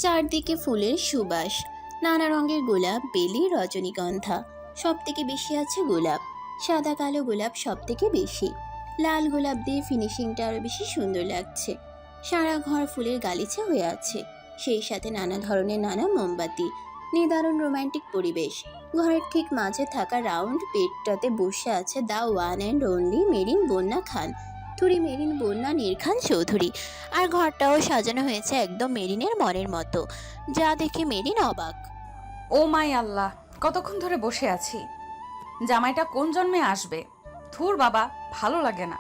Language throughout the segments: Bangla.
চারদিকে ফুলের সুবাস, নানা রঙের গোলাপ, বেলি, রজনীগন্ধা। সব থেকে বেশি আছে গোলাপ। সাদা কালো গোলাপ সব থেকে বেশি। লাল গোলাপ দিয়ে ফিনিশিংটা আরো বেশি সুন্দর লাগছে। সারা ঘর ফুলের গালিচা হয়ে আছে, সেই সাথে নানা ধরনের নানা মোমবাতি। নিদারুণ রোমান্টিক পরিবেশ। ঘরের ঠিক মাঝে থাকা রাউন্ড বেডটাতে বসে আছে the one and only marine বন্যা খান। থুরি মেরিন বন্যা নির্খান চৌধুরী। আর ঘরটাও সাজানো হয়েছে একদম মেরিনের মনের মতো, যা দেখে মেরিন অবাক। ও মাই আল্লাহ, কতক্ষণ ধরে বসে আছি। জামাইটা কোন জন্মে আসবে? ধুর বাবা, ভালো লাগে না।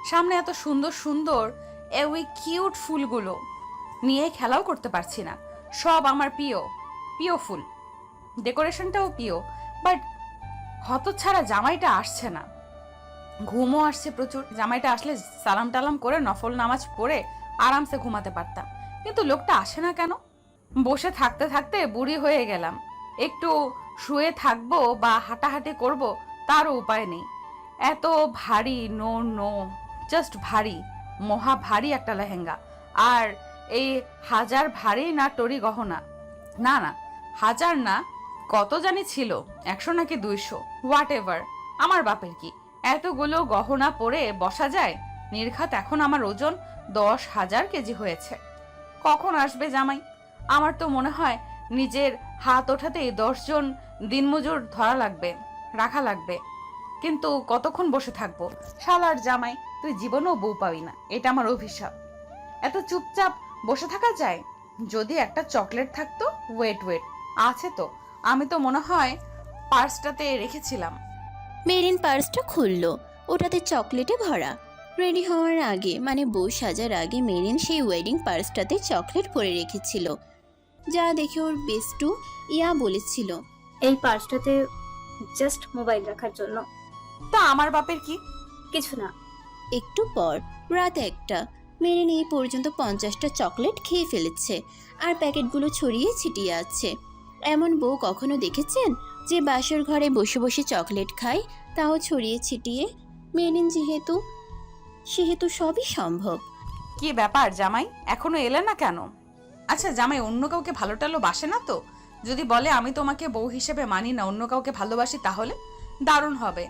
সামনে এত সুন্দর সুন্দর ওই কিউট ফুলগুলো নিয়ে খেলাও করতে পারছি না। সব আমার প্রিয় প্রিয় ফুল, ডেকোরেশনটাও প্রিয়, বাট হতচ্ছাড়া জামাইটা আসছে না। ঘুমও আসছে প্রচুর। জামাইটা আসলে সালাম টালাম করে নফল নামাজ পড়ে আরামসে ঘুমাতে পারতাম, কিন্তু লোকটা আসে না কেন? বসে থাকতে থাকতে বুড়ি হয়ে গেলাম। একটু শুয়ে থাকবো বা হাঁটাহাঁটি করব, তারও উপায় নেই। এত ভারী, নো নো, জাস্ট ভারী, মহা ভারী একটা লেহেঙ্গা। আর এই হাজার ভারী না টরি গহনা। না না, হাজার না, কত জানি ছিল, 100 নাকি 200, হোয়াট এভার। আমার বাপের কি এতগুলো গহনা পরে বসা যায়? নির্ঘাত এখন আমার ওজন 10,000 কেজি হয়েছে। কখন আসবে জামাই? আমার তো মনে হয় নিজের হাত ওঠাতেই 10 জন দিনমজুর ধরা লাগবে, রাখা লাগবে। কিন্তু কতক্ষণ বসে থাকবো? শালার জামাই, তুই জীবনেও বউ পাবি না, এটা আমার অভিশাপ। এত চুপচাপ বসে থাকা যায়? যদি একটা চকলেট থাকতো। ওয়েট ওয়েট, আছে তো। আমি তো মনে হয় পার্সটাতে রেখেছিলাম। মেরিন পার্সটা খুললো, ওটাতে চকলেটে ভরা। রেডি হওয়ার আগে, মানে বউ সাজার আগে, মেরিন সেই ওয়েডিং পার্সটাতে চকলেট ভরে রেখেছিল, যা দেখে ওর বেস্টু ইয়া বলেছিল, এই পার্সটাতে জাস্ট মোবাইল রাখার জন্য, তা আমার বাপের কি? কিছু না। একটু পর রাত 1টা। মেরিন এই পর্যন্ত 50টা চকলেট খেয়ে ফেলেছে, আর প্যাকেটগুলো ছড়িয়ে ছিটিয়ে আছে। এমন বউ কখনো দেখেছেন, যে বাসর ঘরে বসে বসে চকলেট খায়, তাও ছড়িয়ে ছিটিয়ে? মেরিন সেহেতু সবই সম্ভব। কি ব্যাপার জামাই, এখনো এলে না কেন? আচ্ছা জামাই অন্য কাউকে ভালো টালো বাসে না তো? যদি বলে আমি তোমাকে বউ হিসেবে মানি না, অন্য কাউকে ভালোবাসি, তাহলে দারুণ হবে।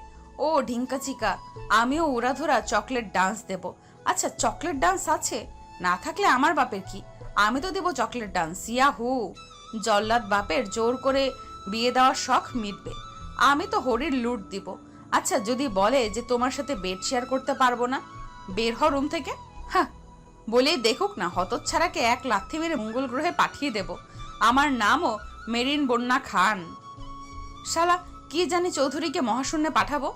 ও ঢিঙ্কা চিকা, আমিও উড়াধুরা চকলেট ডান্স দেব। আচ্ছা চকলেট ডান্স আছে? না থাকলে আমার বাপের কি, আমি তো দেব চকলেট ডান্স। ইয়াহু, জল্লাদ বাপের জোর করে বিয়ে দেওয়ার শখ মিটবে। আমি তো হরির লুট দিব। আচ্ছা যদি বলে যে তোমার সাথে বেড শেয়ার করতে পারবো না, বের হ রুম থেকে। হ্যাঁ, বলেই দেখুক না, হতচ্ছাড়াকে এক লাথি মেরে মঙ্গল গ্রহে পাঠিয়ে দেব। আমার নামও মেরিন বন্যা খান। শালা কি জানি চৌধুরীকে মহাশূন্যে পাঠাবো।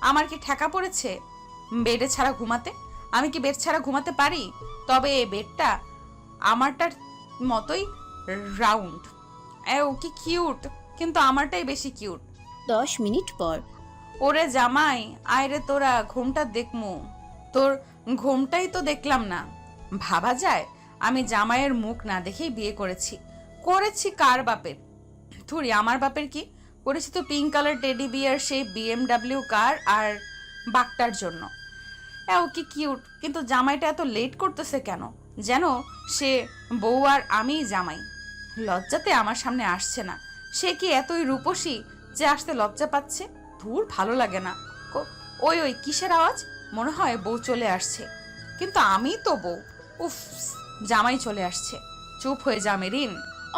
আমার কি ঠেকা পড়েছে বেডে ছাড়া ঘুমাতে? আমি কি বেড ছাড়া ঘুমাতে পারি? তবে এই বেডটা আমারটার মতোই রাউন্ড। ও কি কিউট, কিন্তু আমারটাই বেশি কিউট। 10 মিনিট পর। ওরে জামাই, আয়রে তোরা ঘুমটা দেখমু। তোর ঘুমটাই তো দেখলাম না। ভাবা যায় আমি জামাইয়ের মুখ না দেখেই বিয়ে করেছি? করেছি কার বাপের? থুরি, আমার বাপের কি? করেছি তো পিঙ্ক কালার টেডি বিয়ার সেই BMW কার আর বাঘটার জন্য। ও কি কিউট, কিন্তু জামাইটা এত লেট করতেছে কেন? যেন সে বউ আর আমিই জামাই। লজ্জাতে আমার সামনে আসছে না। সে কি এতই রূপসী যে আসতে লজ্জা পাচ্ছে? ধুর, ভালো লাগে না। ওই ওই কিসের আওয়াজ? মনে হয় বউ চলে আসছে, কিন্তু আমি তো বউ। উফ, জামাই চলে আসছে। চুপ হয়ে যা মেরিন।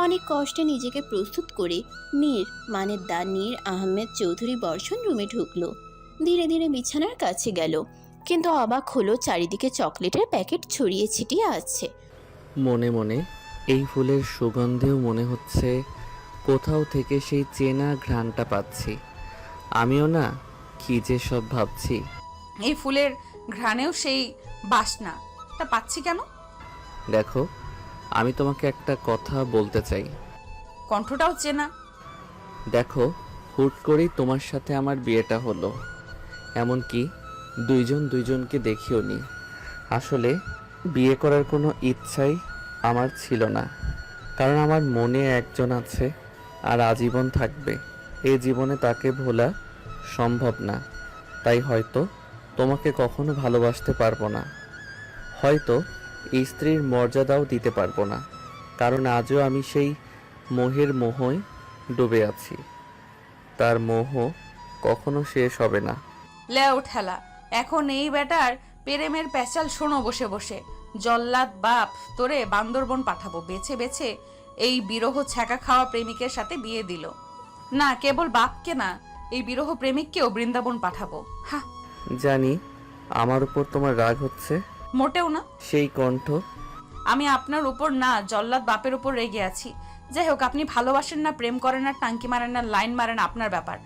অনেক কষ্টে নিজেকে প্রস্তুত করে নীর আহমেদ চৌধুরী বর্ষণ রুমে ঢুকলো। ধীরে ধীরে বিছানার কাছে গেল, কিন্তু অবাক হলো চারিদিকে চকলেটের প্যাকেট ছড়িয়ে ছিটিয়ে আছে। মনে মনে এই ফুলের সুগন্ধেও মনে হচ্ছে কোথাও থেকে সেই চেনা ঘ্রাণটা পাচ্ছি। আমিও না কি যে সব ভাবছি। এই ফুলের ঘ্রাণেও সেই বাসনাটা পাচ্ছি কেন? দেখো, আমি তোমাকে একটা কথা বলতে চাই। কণ্ঠটাও চেনা। দেখো, হুট করেই তোমার সাথে আমার বিয়েটা হলো, এমনকি দুইজনকে দেখিও নি। আসলে বিয়ে করার কোনো ইচ্ছাই আমার ছিল না, কারণ আমার মনে একজন আছে আর আজীবন থাকবে। এই জীবনে তাকে ভোলা সম্ভব না। তাই হয়তো তোমাকে কখনো ভালোবাসতে পারবো না, হয়তো স্ত্রীর মর্যাদাও দিতে পারবো না, কারণ আজও আমি সেই মোহের মোহই ডুবে আছি। তার মোহ কখনো শেষ হবে না। লেও ঠেলা, এখন এই বেটার প্রেমের প্যাচাল শোনো বসে বসে। জল্লাদ বাপ তোরে বান্দরবন পাঠাবো বেছে বেছে এই বিরহ ছ্যাঁকা খাওয়া প্রেমিকের সাথে বিয়ে দিল। না, কেবল বাপকে না, এই বিরহ প্রেমিককেও বৃন্দাবন পাঠাবো। হা, জানি আমার উপর তোমার রাগ হচ্ছে। মোটেও না। সেই কণ্ঠ। আমি আপনার উপর না, জল্লাদ বাপের উপর রেগে আছি। যাই হোক, আপনি ভালোবাসেন না, প্রেম করেন না, টাঙ্কি মারেন না, লাইন মারেন, আপনার ব্যাপার,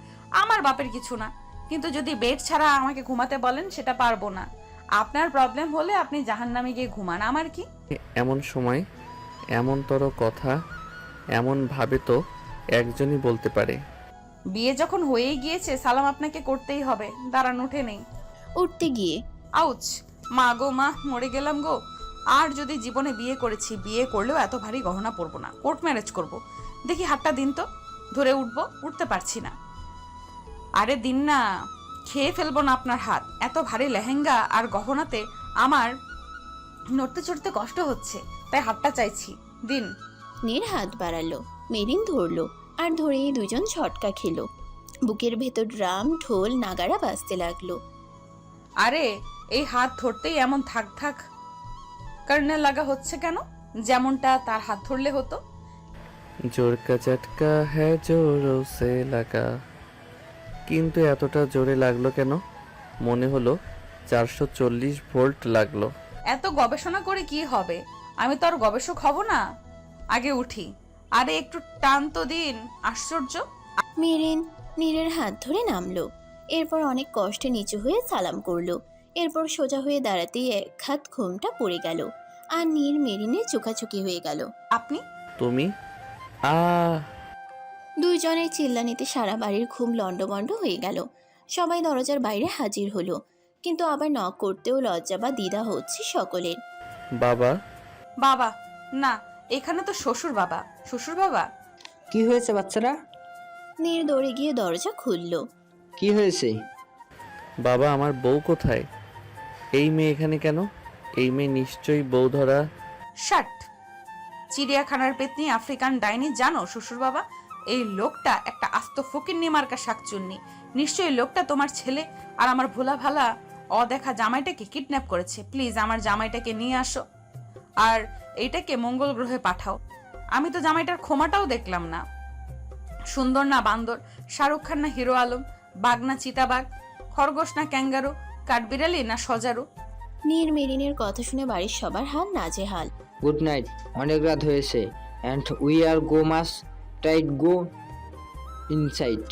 আমার বাপের কিছু না। কিন্তু যদি বেড ছাড়া আমাকে ঘুমাতে বলেন, সেটা পারবো না। আপনার প্রবলেম হলে আপনি জাহান্নামে গিয়ে ঘুমান, আমার কি। এমন সময় এমনতর কথা এমন ভাবে তো একজনই বলতে পারে। বিয়ে যখন হয়েই গিয়েছে, সালাম আপনাকে করতেই হবে। দাঁড়ান, উঠে নেই। উঠতে গিয়ে আউচ, মা গো মা, মরে গেলাম গো। আর যদি জীবনে বিয়ে করেছি, বিয়ে করলেও এত ভারী গহনা পরবো না, কোর্ট ম্যারেজ করব। দেখি হাতটা দিন তো, ধরে উঠবো, উঠতে পারছি না। আরে দিন না, খেয়ে ফেলবো না আপনার হাত। এত ভারী লেহেঙ্গা আর গহনাতে আমার নড়তে চড়তে কষ্ট হচ্ছে, তাই হাতটা চাইছি, দিন। নীর হাত বাড়ালো, মেরিন ধরলো, আর ধরেই দুজন ঝটকা খেলো। বুকের ভেতর ড্রাম ঢোল নাগারা বাজতে লাগলো। আরে এই হাত ধরতেই এমন থাক থাক কর্নে লাগা হচ্ছে কেন? যেমনটা তার হাত ধরলে হতো। জোর কা ঝটকা হ্যায় জোরো সে লাগা। কিন্তু এতটা জোরে লাগলো কেন? মনে হলো 440 ভোল্ট লাগলো। এত গবেষণা করে কি হবে? আমি তো আর গবেষক হব না। আগে উঠি। আরে একটু টান তো দিন, আশ্চর্য। মেরিন নীরের হাত ধরে নামলো। এরপর অনেক কষ্টে নিচু হয়ে সালাম করলো। এরপর সোজা হয়ে দাঁড়াতেই এক হাত ঘুমটা পড়ে গেল, আর নীর মেরিনের চোখাচোখি হয়ে গেল। আপনি? তুমি আ দুইজনের চিল্লানিতে সারা বাড়ির ঘুম লণ্ডভণ্ড হয়ে গেল। সবাই দরজার বাইরে হাজির হলো, কিন্তু আবার নক করতেও লজ্জা বা দ্বিধা হচ্ছে সকলের। বাবা। বাবা না, এখানে তো শ্বশুর বাবা। শ্বশুর বাবা? কি হয়েছে বাচ্চারা? নীর দৌড়ে গিয়ে দরজা খুলল। কি হয়েছে? বাবা, আমার বউ কোথায়? এই মেয়ে এখানে কেন? এই মেয়ে নিশ্চয়ই বউ ধরা। শাট! চিড়িয়াখানার পেতনি, আফ্রিকান ডাইনি জানো শ্বশুর বাবা? এই লোকটা একটা আস্ত ফকিন্নি মার্কা শাকচুন্নি। নিশ্চয়ই লোকটা তোমার ছেলে আর আমার ভোলা ভালা অদেখা জামাইটাকে কিডন্যাপ করেছে। প্লিজ আমার জামাইটাকে নিয়ে আসো, আর এইটাকে মঙ্গল গ্রহে পাঠাও। আমি তো জামাইটার ক্ষমাটাও দেখলাম না। সুন্দর না বান্দর, শাহরুখ খান না হিরো আলম, বাঘ না চিতাবাঘ, খরগোশ না ক্যাঙ্গারু, কাঠবিড়ালি না সজারু। নীর মেরিনের কথা শুনে বাড়ির সবার হাল নাজেহাল। গুড নাইট, অনেক রাত হয়েছে। And we are go must tight go inside.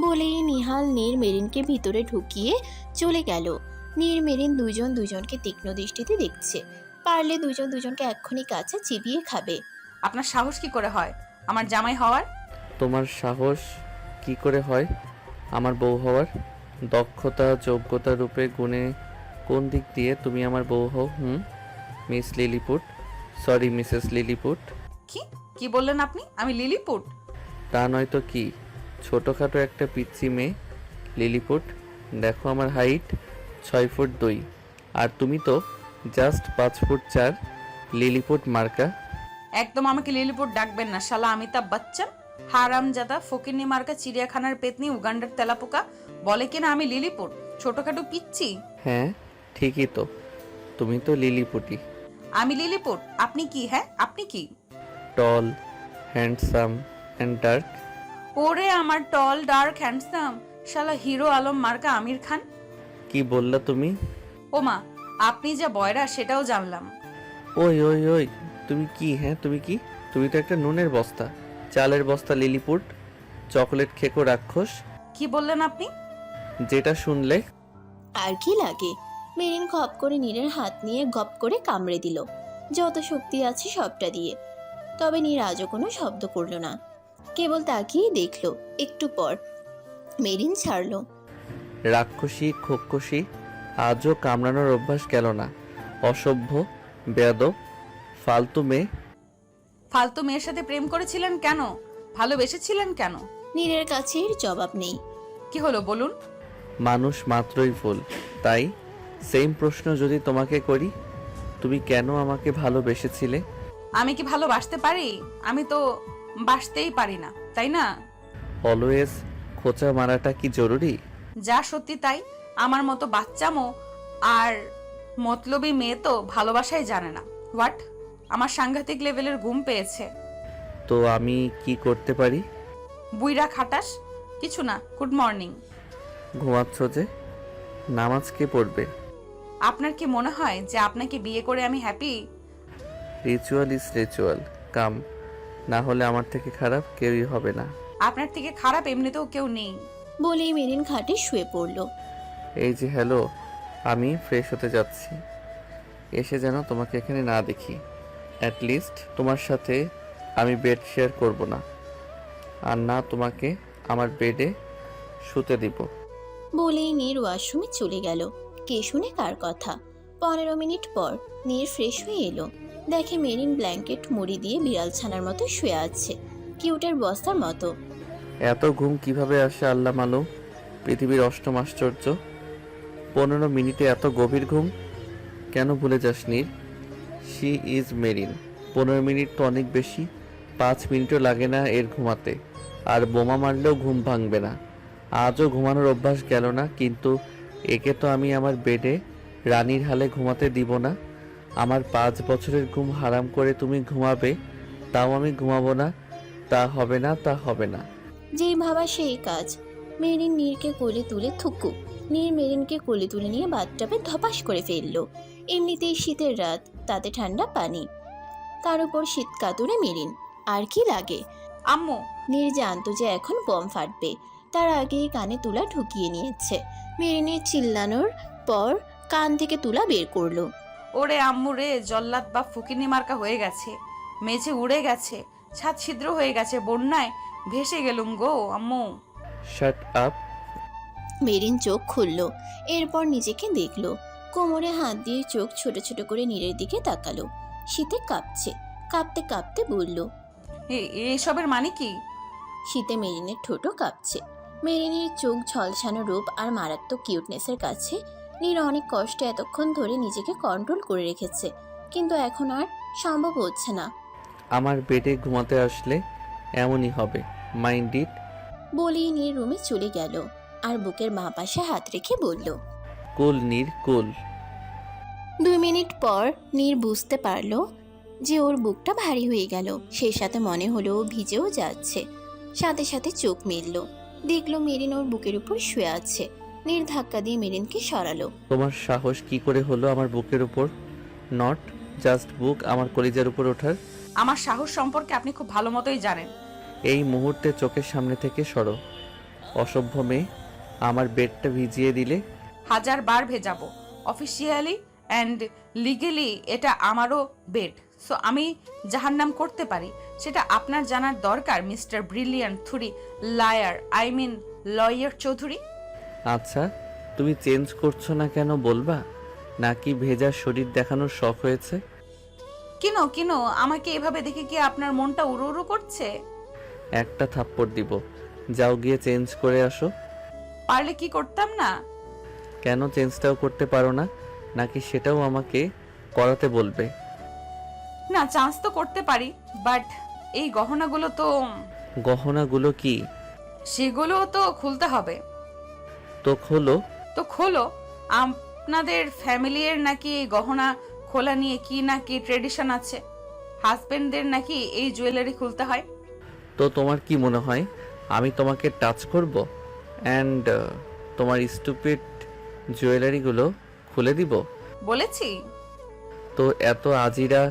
বলেই নিহাল নীর মেরিনকে ভিতরে ঢুকিয়ে চলে গেল। নীর মেরিন দুজন দুজনকে তীক্ষ্ণ দৃষ্টিতে দেখছে। পারলে দুজন দুজনকে এক্ষুনি কাছে চিবিয়ে খাবে। আপনার সাহস কি করে হয় আমার জামাই হওয়ার? তোমার সাহস কি করে হয় আমার বউ হওয়ার? দক্ষতা যোগ্যতা রূপে গুণে কোন দিক দিয়ে তুমি আমার বউ হও? Miss lilliput, sorry Mrs lilliput. কি কি বললেন আপনি? আমি লিলিপুট? তা নয় তো কি, ছোটোখাটো একটা পিচ্ছি মেয়ে লিলিপুট। দেখো আমার হাইট 6 ফুট 2, আর তুমি তো জাস্ট 5 ফুট 4। লিলিপুট মার্কা। একদম আমাকে লিলিপুট ডাকবেন না, শালা অমিতাভ বচ্চন। হারামজাদা ফকিন্নি মার্কা চিড়িয়াখানার পেতনি, উগান্ডার তেলাপোকা বলে কিনা আমি লিলিপুট, ছোটখাটো পিচ্ছি। হ্যাঁ ঠিকই তো, তুমি তো লিলিপুটি। আমি লিলিপুট? আপনি কি? হ্যাঁ আপনি কি? টল, হ্যান্ডসাম অ্যান্ড ডার্ক। ওরে আমার টল ডার্ক হ্যান্ডসাম, শালা হিরো আলম মার্কা আমির খান। কি বললা তুমি? ওমা, আপনি যে বয়রা সেটাও জানলাম। ওই ওই ওই, তুমি কি? হ্যাঁ তুমি কি? তুমি তো একটা নুনের বস্তা, চালের বস্তা লিলিপুট, চকলেট খেকো রাক্ষস। কি বললেন আপনি? যেটা শুনলে। আর কি লাগে? মেরিন খপ করে নীরের হাত নিয়ে গপ করে কামড়ে দিল, যত শক্তি আছে সবটা দিয়ে। তবে নীর আজও কোনো শব্দ করল না, কেবল তাকিয়ে দেখলো। একটু পর মেরিন ছাড়লো। রাক্ষসী খোক্ষসী, আজও কামড়ানোর অভ্যাস গেল না। অসভ্য, বেয়াদব, ফালতু মেয়ে। ফালতু মেয়ের সাথে প্রেম করেছিলেন কেন? ভালোবেসেছিলেন কেন? নীরের কাছে এর জবাব নেই। কি হলো বলুন? মানুষ মাত্রই ভুল, তাই সেম প্রশ্ন যদি তোমাকে করি, তুমি কেন আমাকে ভালোবেসেছিলে? আমি কি ভালোবাসতে পারি? আমি তো বাসতেই পারি না, তাই না? অলওয়েজ খোঁচা মারাটা কি জরুরি? যা সত্যি তাই। আমার মতো বাচ্চামো আর মতলবী মেয়ে তো ভালোবাসাই জানে না। হোয়াট? আমার সাংঘাতিক লেভেলের ঘুম পেয়েছে। তো আমি কি করতে পারি? বুইরা খাটাস? কিছু না, গুড মর্নিং। ঘুমাচ্ছ যে? নামাজ কে পড়বে? আপনার কি মনে হয় যে আপনাকে বিয়ে করে আমি হ্যাপি? রিচুয়াল ইজ রিচুয়াল, কাম। না হলে আমার থেকে খারাপ কেউই হবে না। আপনার থেকে খারাপ এমনিতেও কেউ নেই। বলেই মেরিন খাটে শুয়ে পড়ল। এই যে হ্যালো, আমি ফ্রেশ হতে যাচ্ছি। এসে যেন তোমাকে এখানে না দেখি। অ্যাটলিস্ট তোমার সাথে আমি বেড শেয়ার করব না, আর না তোমাকে আমার বেডে শুতে দিব। বলেই নীর ওয়াশরুমে চলে গেল। কে শুনে কার কথা। 15 মিনিট পর নীর ফ্রেশ হয়ে এলো। দেখে মেরিন ব্ল্যাঙ্কেট মুড়ি দিয়ে বিড়াল ছানার মতো শুয়ে আছে, কিউটের বস্তার মতো। এত ঘুম কিভাবে আসে আল্লাহ মালুম। পৃথিবীর অষ্টম আশ্চর্য। 15 মিনিটে এত গভীর ঘুম কেন ভুলে যাস Neer? She is Marin. 15 minute তো অনেক বেশি। 5 মিনিটও লাগে না এর ঘুমাতে। আর বোমা মারলেও ঘুম ভাঙবে না। আজও ঘুমানোর অভ্যাস গেল না, কিন্তু একে তো আমি আমার বেডে রানীর হালে ঘুমাতে দিব না। আমার 5 বছরের ঘুম হারাম করে তুমি ঘুমাবে, তাও আমি ঘুমাবো না। তা হবে না, তা হবে না। যেই ভাবা সেই কাজ। মেরিন নীরকে কোলে তুলে থুকু। নীর মেরিনকে কোলে তুলে নিয়ে বাথটাবে ধপাস করে ফেললো। এমনিতেই শীতের রাত, তাতে ঠান্ডা পানি, তার উপর শীত কাতুরে মেরিন। আর কি লাগে? আম্মু, নীর জানতো যে এখন বম ফাটবে, তার আগেই কানে তুলা ঢুকিয়ে নিয়েছে। মেরিনের চিল্লানোর পর কান থেকে তুলা বের করলো। ওরে আম্মু রে, জল্লাদ বা ফুকিনি মার্কা হয়ে গেছে। মেঝে উড়ে গেছে, ছাদ ছিদ্র হয়ে গেছে, বন্যায় ভেসে গেলুম গো আম্মু। Shut up. মেরিন চোখ খুলল, এরপর নিজেকে দেখলো। কোমরে হাত দিয়ে চোখ ছোট ছোট করে নীরের দিকে তাকালো। শীতে কাঁপছে, কাঁপতে কাঁপতে বলল। এইসবের মানে কি? শীতে মেরিনের ঠোঁটও কাঁপছে। মেরিনের চোখ ঝলসানো রূপ আর মারাত্মক কিউটনেসের কাছে নীর অনেক কষ্টে এতক্ষণ ধরে নিজেকে কন্ট্রোল করে রেখেছে, কিন্তু এখন আর সম্ভব হচ্ছে না। আমার বেডে ঘুমাতে আসলে এমনই হবে, মাইন্ড ইট। বলেই নীর রুমে চলে গেল আর বুকের বাঁ পাশে হাত রেখে বলল, কুল নীর কুল। 2 মিনিট পর নীর বুঝতে পারলো যে ওর বুকটা ভারী হয়ে গেল। সেই সাথে মনে হলো ও ভিজেও যাচ্ছে। সাথে সাথে চোখ মেলল, দেখলো মেরিন ওর বুকের উপর শুয়ে আছে। নীর ধাক্কা দিয়ে মেরিনকে সরালো। তোমার সাহস কি করে হলো আমার বুকের উপর, নট জাস্ট বুক, আমার কলিজার উপর ওঠার? আমার সাহস সম্পর্কে আপনি খুব ভালো মতোই জানেন। এই মুহূর্তে চোখের সামনে থেকে সরো, অসভ্য মেয়ে। আমার বেডটা ভিজিয়ে দিলে। 1000 বার ভেজাবো। অফিসিয়ালি অ্যান্ড লিগেলি এটা আমারও বেড, সো আমি জাহান্নাম করতে পারি। সেটা আপনার জানার দরকার মিস্টার ব্রিলিয়ান্ট থুরি liar, I mean lawyer Chowdhury. আচ্ছা, তুমি চেঞ্জ করছো না কেন বলবা? নাকি ভেজা শরীর দেখানোর শখ হয়েছে? কিনো কিনো, আমাকে এভাবে দেখে কি আপনার মনটা উড়ু উড়ু করছে? একটা থাপ্পড় দিব। যাও গিয়ে চেঞ্জ করে আসো। পারলে কি করতাম না? কেন চেঞ্জটাও করতে পারো না? নাকি সেটাও আমাকে করাতে বলবে? না, চান্স তো করতে পারি, বাট এই গহনাগুলো তো, গহনাগুলো কি? সেগুলোও তো খুলতে হবে। তো খোলো। তো খোলো। আপনাদের ফ্যামিলির নাকি এই গহনা খোলা নিয়ে কি নাকি ট্রেডিশন আছে। হাজবেন্ডদের নাকি এই জুয়েলারি খুলতে হয়। তো তোমার কি মনে হয় আমি তোমাকে টাচ করব অ্যান্ড তোমার স্টুপিড জুয়েলারিগুলো খুলে দিব? বলেছি? তো এত আজিরা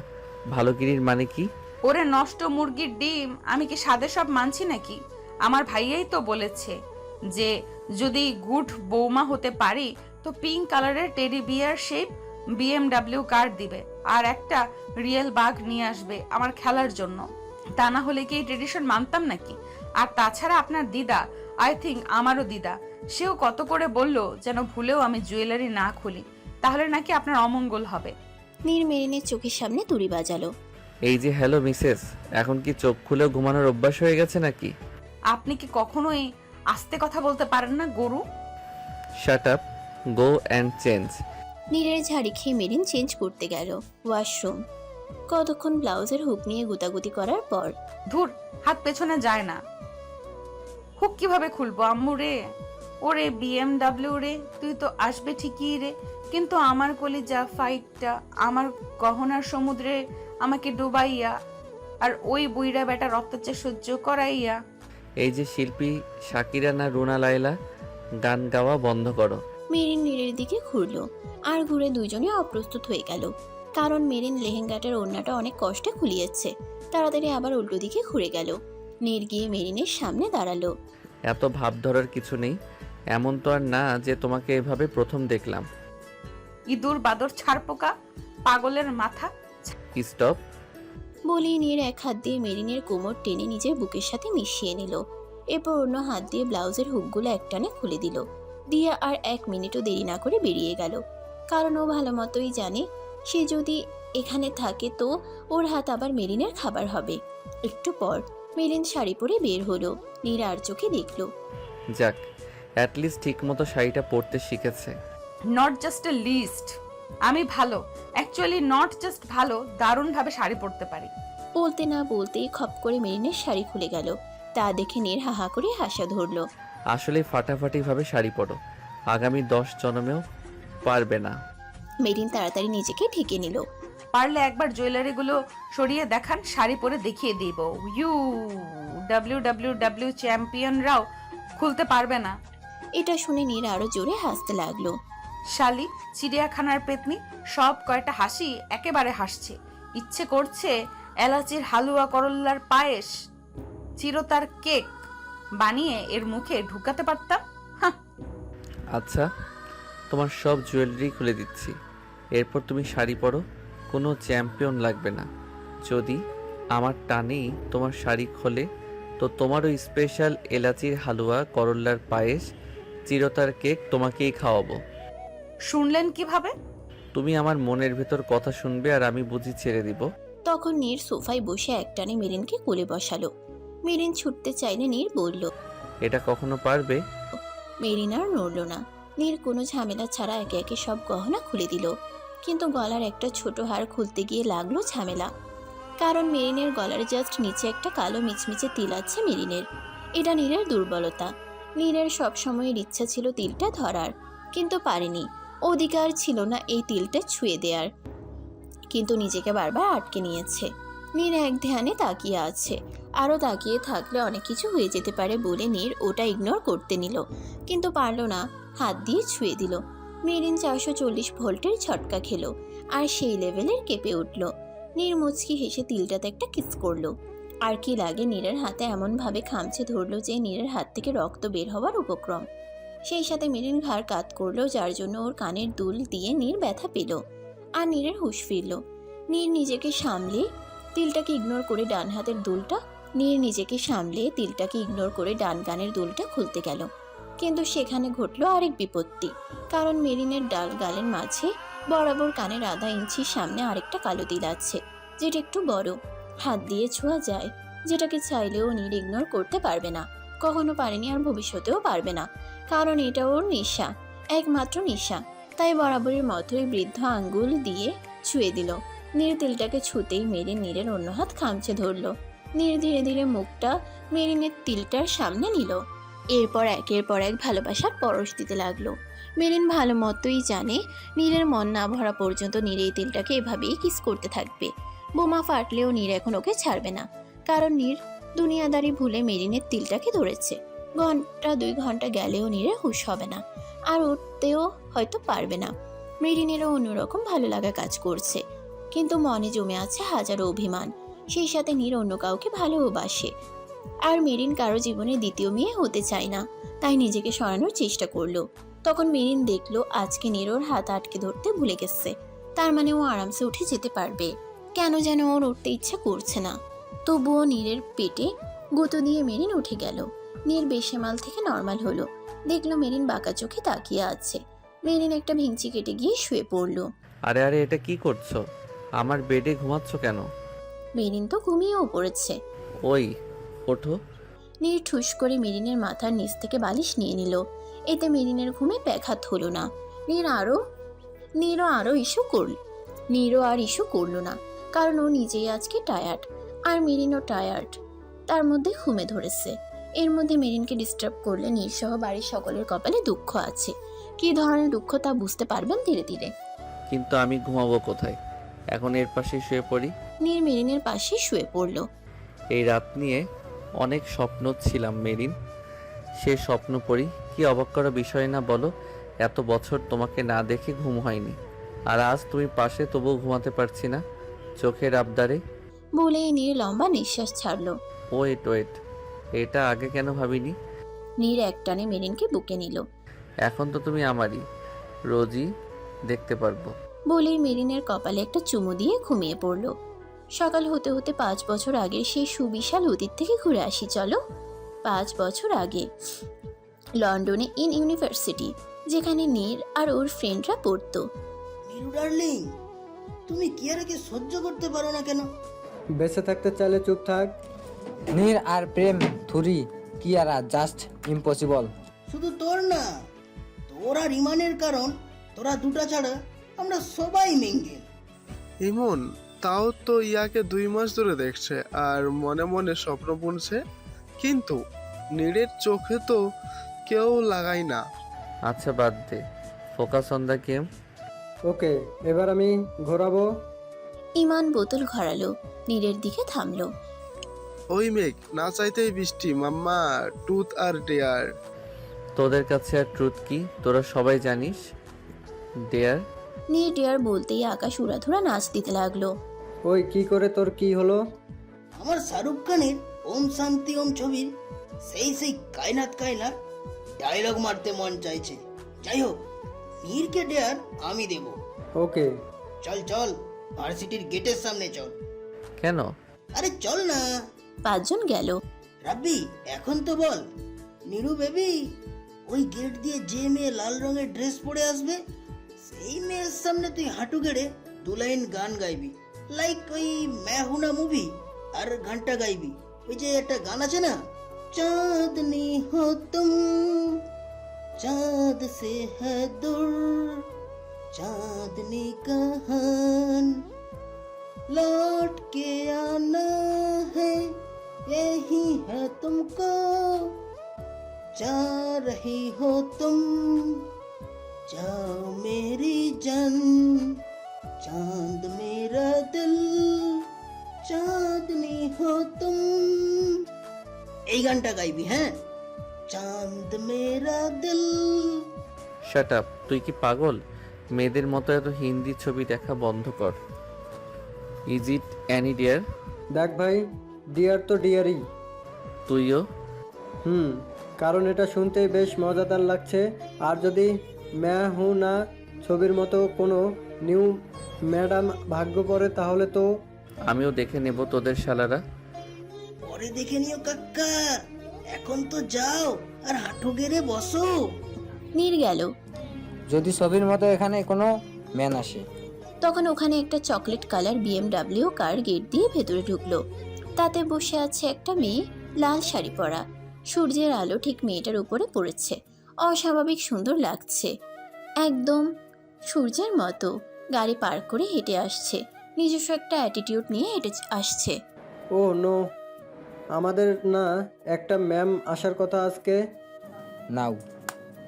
ভালোগিরির মানে কি? ওরে নষ্ট মুরগির ডিম, আমি কি সাদে সব মানছি নাকি? আমার ভাইয়াই তো বলেছে যে যদি গুড বৌমা হতে পারি তো পিঙ্ক কালারের টেডি বিয়ার শেপ BMW কার দিবে আর একটা রিয়েল বাঘ নিয়ে আসবে আমার খেলার জন্য। তা না হলে কি এই ট্রেডিশন মানতাম নাকি? আর তাছাড়া আপনার দিদা, আই থিঙ্ক আমারও দিদা, সেও কত করে বলল যেন ভুলেও আমি জুয়েলারি না খুলি, তাহলে নাকি আপনার অমঙ্গল হবে। নীর মেরিনের চোখের সামনে তুড়ি বাজালো। এই যে হ্যালো মিসেস, এখন কি চোখ খুলেও ঘুমানোর অভ্যাস হয়ে গেছে নাকি? আপনি কি কখনোই আস্তে কথা বলতে পারেন না গরু? Shut up, go and change. নীরের ঝাড়ি খেয়ে মেরিন চেঞ্জ করতে গেল ওয়াশরুম। কতক্ষণ ব্লাউজের হুক নিয়ে গুতাগুতি করার পর ধুর, হাত পেছনে যায় না। হুক কিভাবে খুলবো আম্মু রে? ওরে BMW রে, তুই তো আসবে ঠিকই রে, কিন্তু আমার কলিজা ফাইটটা আমার গহনার সমুদ্রে আমাকে ডুবাইয়া আর ওই বুইড়া বেটার অত্যাচার সহ্য করাইয়া। এই যে শিল্পী শাকিরা না রুনা লায়লা, গান গাওয়া বন্ধ করো। মেরিন নীরের দিকে ঘুরলো আর ঘুরে দুইজনে অপ্রস্তুত হয়ে গেল, কারণ মেরিন লেহেঙ্গাটার ওড়নাটা অনেক কষ্টে খুলিয়েছে। তাড়াতাড়ি আবার উল্টো দিকে ঘুরে গেল। নীর গিয়ে মেরিনের সামনে দাঁড়ালো। এত ভাব ধরার কিছু নেই, এমন তো আর না যে তোমাকে এভাবে প্রথম দেখলাম। ইঁদুর বাদর ছাড়পোকা, পাগলের মাথা। স্টপ। বলেই নীর এক হাত দিয়ে মেরিনের কোমর টেনে নিজের বুকের সাথে মিশিয়ে নিল। এরপর অন্য হাত দিয়ে ব্লাউজের হুকগুলো একটানে খুলে দিল। দিয়া আর 1 মিনিটও দেরি না করে বেরিয়ে গেল, কারণ ও ভালো মতোই জানে সে যদি এখানে থাকে তো ওর হাত আবার মেরিনের খাবার হবে। একটু পর মেরিন শাড়ি পরে বের হলো। নীর আর চোখে দেখলো। যাক, অ্যাটলিস্ট ঠিক মতো শাড়িটা পরতে শিখেছে। নট জাস্ট এ লিস্ট, আমি ভালো, অ্যাকচুয়ালি নট জাস্ট ভালো, দারুণভাবে শাড়ি পরতে পারি। বলতে না বলতেই খপ করে মেরিনের শাড়ি খুলে গেল। তা দেখে নীর হাহা করে হাসা ধরলো। আসলে ফাটাফাটিভাবে শাড়ি পরো, আগামী 10 জন্মেও পারবে না। মেরিন তাড়াতাড়ি নিজেকে ঢেকে নিল। পারলে একবার জুয়েলারিগুলো সরিয়ে দেখান, শাড়ি পরে দেখিয়ে দিব। WWW চ্যাম্পিয়নরাও খুলতে পারবে না। এটা শুনে নীর আরো জোরে হাসতে লাগলো। শালি, চিড়িয়াখানার পেতনি, সব কয়টা হাসি একেবারে হাসছে। ইচ্ছে করছে এলাচির হালুয়া, করল্লার পায়েস, চিরতার কেক বানিয়ে এর মুখে ঢুকাতে পারতাম। আচ্ছা, তোমার সব জুয়েলারি খুলে দিচ্ছি, এরপর তুমি শাড়ি পরো। কোনো চ্যাম্পিয়ন লাগবে না। যদি আমার টানেই তোমার শাড়ি খোলে তো তোমারও স্পেশাল এলাচির হালুয়া, করল্লার পায়েস, চিরতার কেক তোমাকেই খাওয়াবো। শুনলেন কিভাবে? তুমি আমার মনের ভেতর কথা শুনবে আর আমি বুঝি ছেড়ে দিব। তখন নীর সোফায় বসে একটানে মেরিনকে কোলে বসালো। মেরিন ছুটতে চাইলে নীর বলল। এটা কখনো পারবে? মেরিন আর নড়ল না। নীর কোনো ঝামেলা ছাড়া একে একে সব গহনা খুলে দিল, কিন্তু গলার একটা ছোট হার খুলতে গিয়ে লাগলো ঝামেলা। কারণ মেরিনের গলার জাস্ট নিচে একটা কালো মিচমিচে তিল আছে মেরিনের। এটা নীরের দুর্বলতা। নীরের সবসময়ের ইচ্ছা ছিল তিলটা ধরার, কিন্তু পারেনি। অধিকার ছিল না এই তিলটা ছুঁয়ে দেওয়ার, কিন্তু নিজেকে বারবার আটকে নিয়েছে। নীর এক ধ্যানে তাকিয়ে আছে। আরও তাকিয়ে থাকলে অনেক কিছু হয়ে যেতে পারে বলে নীর ওটা ইগনোর করতে নিল, কিন্তু পারল না। হাত দিয়ে ছুঁয়ে দিল। মেরিন 440 ভোল্টের ঝটকা খেলো আর সেই লেভেলের কেঁপে উঠল। নীর মুচকি হেসে তিলটাতে একটা কিস করলো। আর কি লাগে, নীরের হাতে এমনভাবে খামচে ধরলো যে নীরের হাত থেকে রক্ত বের হওয়ার উপক্রম। সেই সাথে মেরিন ঘাড় কাত করলো, যার জন্য ওর কানের দুল দিয়ে নীর ব্যথা পেল আর নীরের হুঁশ ফিরল। নীর নিজেকে সামলে তিলটাকে ইগনোর করে ডান হাতের দুলটা ডান কানের দুলটা খুলতে গেল। কিন্তু সেখানে ঘটল আরেক বিপত্তি, কারণ মেরিনের ডাল গালের মাঝে বরাবর কানের আধা ইঞ্চির সামনে আরেকটা কালো তিল আছে, যেটা একটু বড়, হাত দিয়ে ছোঁয়া যায়, যেটাকে চাইলেও নীর ইগনোর করতে পারবে না, কখনো পারেনি আর ভবিষ্যতেও পারবে না, কারণ এটা ওর নেশা, একমাত্র নেশা। তাই বরাবরের মতোই বৃদ্ধ আঙ্গুল দিয়ে ছুঁয়ে দিল। নীর তিলটাকে ছুঁতেই মেরিন নীরের অন্য হাত খামচে ধরল। নীর ধীরে ধীরে মুখটা মেরিনের তিলটার সামনে নিল। এরপর একের পর এক ভালোবাসার পরশ দিতে লাগলো। মেরিন ভালো মতোই জানে নীরের মন না ভরা পর্যন্ত নীর এই তিলটাকে এভাবেই কিস করতে থাকবে। বোমা ফাটলেও নীর এখন ওকে ছাড়বে না, কারণ নীর দুনিয়াদারি ভুলে মেরিনের তিলটাকে ধরেছে। ঘন্টা 2 ঘন্টা গেলেও নীরের হুঁশ হবে না, আর উঠতেও হয়তো পারবে না। মেরিনেরও অন্যরকম ভালো লাগা কাজ করছে, কিন্তু মনে জমে আছে হাজারো অভিমান। সেই সাথে নীর অন্য কাউকে ভালোবাসে, আর মেরিন কারো জীবনে দ্বিতীয় মেয়ে হতে চায় না, তাই নিজেকে সরানোর চেষ্টা করলো। তখন মেরিন দেখলো আজকে নীর ওর হাত আটকে ধরতে ভুলে গেছে, তার মানে ও আরামসে উঠে যেতে পারবে। কেন যেন ওর উঠতে ইচ্ছা করছে না, তবুও নীরের পেটে গুঁতো দিয়ে মেরিন উঠে গেল। নীর বেশেমাল থেকে নর্মাল হলো। দেখলো মেরিন বাঁকা চোখে তাকিয়ে আছে। মেরিন একটা ভেঙচি কেটে গিয়ে শুয়ে পড়লো। আরে আরে, এটা কি করছো? আমার বেডে ঘুমাচ্ছ কেন? মেরিন তো ঘুমিয়েও পড়েছে। ওই ওঠো। নীর ঠুস করে মেরিনের মাথার নিচ থেকে বালিশ নিয়ে নিল। এতে মেরিনের ঘুমে ব্যাঘাত হলো না। নীরও আর ইস্যু করলো না, কারণ ও নিজেই আজকে টায়ার্ড, আর মেরিনও টায়ার্ড। তার মধ্যে ঘুমে ধরেছে। এর মধ্যে মেরিনকে ডিস্টার্ব করলে নীরসহ বাড়ির সকলের কপালে দুঃখ আছে। কী ধরনের দুঃখ তা বুঝতে পারবেন ধীরে ধীরে। কিন্তু আমি ঘুমাবো কোথায়? এখন এর পাশে শুয়ে পড়ি। নীর মেরিনের পাশে শুয়ে পড়ল। এই রাত নিয়ে অনেক স্বপ্ন ছিলাম মেরিন, সে স্বপ্ন পড়ি। কি অবাক করা বিষয় না বলো? এত বছর তোমাকে না দেখে ঘুম হয়নি, আর আজ তুমি পাশে, তবুও ঘুমাতে পারছি না চোখের আবদারে। বলেই নীর লম্বা নিঃশ্বাস ছাড়ল। ওয়েট ওয়েট, এটা আগে কেন ভাবিনি? নীর একটানে মেরিনকে বুকে নিল। এখন তো তুমি আমারই, রোজই দেখতে পারবো। বলেই মেরিনের কপালে একটা চুমু দিয়ে ঘুমিয়ে পড়ল। সকাল হতে হতে 5 বছর আগে সেই সুবিশাল অতীত থেকে ঘুরে আসি চলো। 5 বছর আগে লন্ডনে ইউনিভার্সিটি, যেখানে নীর আর ওর ফ্রেন্ডরা পড়তো। নীরু ডার্লিং, তুমি কিয়ারাকে সহ্য করতে পারো না কেন? বেঁচে থাকতে চাইলে চুপ থাক। নীর আর প্রেম থুরি কিয়ারা জাস্ট ইম্পসিবল। শুধু তোর না, তোর আর ইমানের কারণ, তোরা দুটা ছাড়া আমরা সবাই মিঙ্গেল। ইমন তাও তো ইয়াকে 2 মাস ধরে দেখছে আর মনে মনে স্বপ্ন বুনছে, কিন্তু নীড়ের চোখে তো কেউ লাগাই না। আচ্ছা বাদ দে, ফোকাস অন দ্য গেম। ওকে, এবার আমি ঘোরাবো। ইমান বোতল ঘরালো, নীরের দিকে থামলো। ওই মেঘ না চাইতেই বৃষ্টি, মাম্মা টুথ আর ডেয়ার। তোদের কাছে আর ট্রুথ কি তোরা সবাই জানিস। ডেয়ার। নীর ডেয়ার বলতেই আকাশ উড়াধুরা নাচ দিতে লাগলো। ওই কি করে তোর কি হলো? আমার শাহরুখ খানের ওম শান্তি ওম ছবির সেই কায়নাত কায়নাত ডায়লগ মারতে মন চাইছে। যাই হোক, নীরকে ডেয়ার আমি দেব। ওকে। চল চল, ভার্সিটির গেটের সামনে চল। কেন? আরে চল না। 5 জন গেল। রাব্বি, এখন তো বল, নীরু বেবি, ওই গেট দিয়ে যে মেয়ে লাল রঙের ড্রেস পরে আসবে, সেই মেয়ের সামনে তুই হাঁটু গেড়ে 2 লাইন গান গাইবি, লাইক ওই মেহুনা মুভি, আর গানটা গাইবি ওই যে একটা গান আছে না, চাঁদনি হো তুম চাঁদ সে হ্যায় দূর চাঁদনি কাহান लौट के आना है यही है तुमको जा रही हो तुम जाओ मेरी जान चांद मेरा दिल चांदनी हो तुम এই গানটা গাইবি। হ্যাঁ, চাঁদ মেরা দিল। শাট আপ, তুই কি পাগল? মেয়েদের মতো এত হিন্দি ছবি দেখা বন্ধ কর। Is it any dear? দেখ ভাই, ডিয়ার তো ডিয়ারই। তুইও? কারণ এটা শুনতেই বেশ মজাদার লাগছে। আর যদি ম্যা হু না ছবির মতো কোনো নিউ ম্যাডাম ভাগ্য পড়ে তাহলে তো আমিও দেখে নেব তোদের শালারা। পরে দেখে নিও কাকা, এখন তো যাও আর হাঁটু গেড়ে বসো। নীর গেল। যদি ছবির মতো এখানে কোনো ম্যান আসে। তখন ওখানে একটা চকলেট কালার BMW কার গেট দিয়ে ভেতরে ঢুকলো। তাতে বসে আছে একটা মেয়ে, লাল শাড়ি পরা। সূর্যের আলো ঠিক মেয়েটার উপরে পড়েছে। অস্বাভাবিক সুন্দর লাগছে, একদম সূর্যের মতো। গাড়ি পার্ক করে হেঁটে আসছে, নিজস্ব একটা অ্যাটিটিউড নিয়ে হেঁটে আসছে। ও নো, আমাদের না একটা ম্যাম আসার কথা আজকে। নাও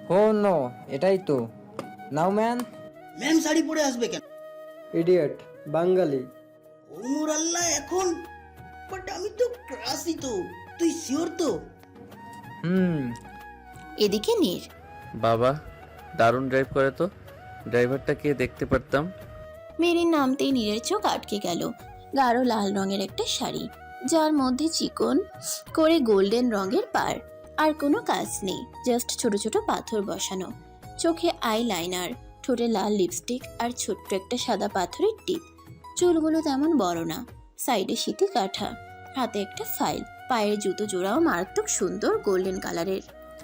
হো নো, এটাই তো নাও ম্যান। ম্যাম শাড়ি পরে আসবে কেন? ইডিয়েট বাঙালি। ওমর আল্লাহ, এখন বাট আমি তো ক্রাসি, তো তুই শিওর তো? এদিকে নীর। বাবা দারুণ ড্রাইভ করে তো, ড্রাইভারটা কে দেখতে পারতাম। মেরিন নামতেই নীরের চোখ আটকে গেল। গাঢ় লাল রঙের একটা শাড়ি, যার মধ্যে চিকন করে গোল্ডেন রঙের পার, আর কোনো কাজ নেই, জাস্ট ছোট ছোট পাথর বসানো। চোখে আই লাইনার, ঠোঁটে লাল লিপস্টিক আর ছোট্ট একটা সাদা পাথরের টিপ। চুলগুলো তেমন বড় না, সাইডে শীতে কাঠা, হাতে একটা ফাইল, পায়ের জুতো জোড়াও মারাত্মক সুন্দর গোল্ডেন কালারের,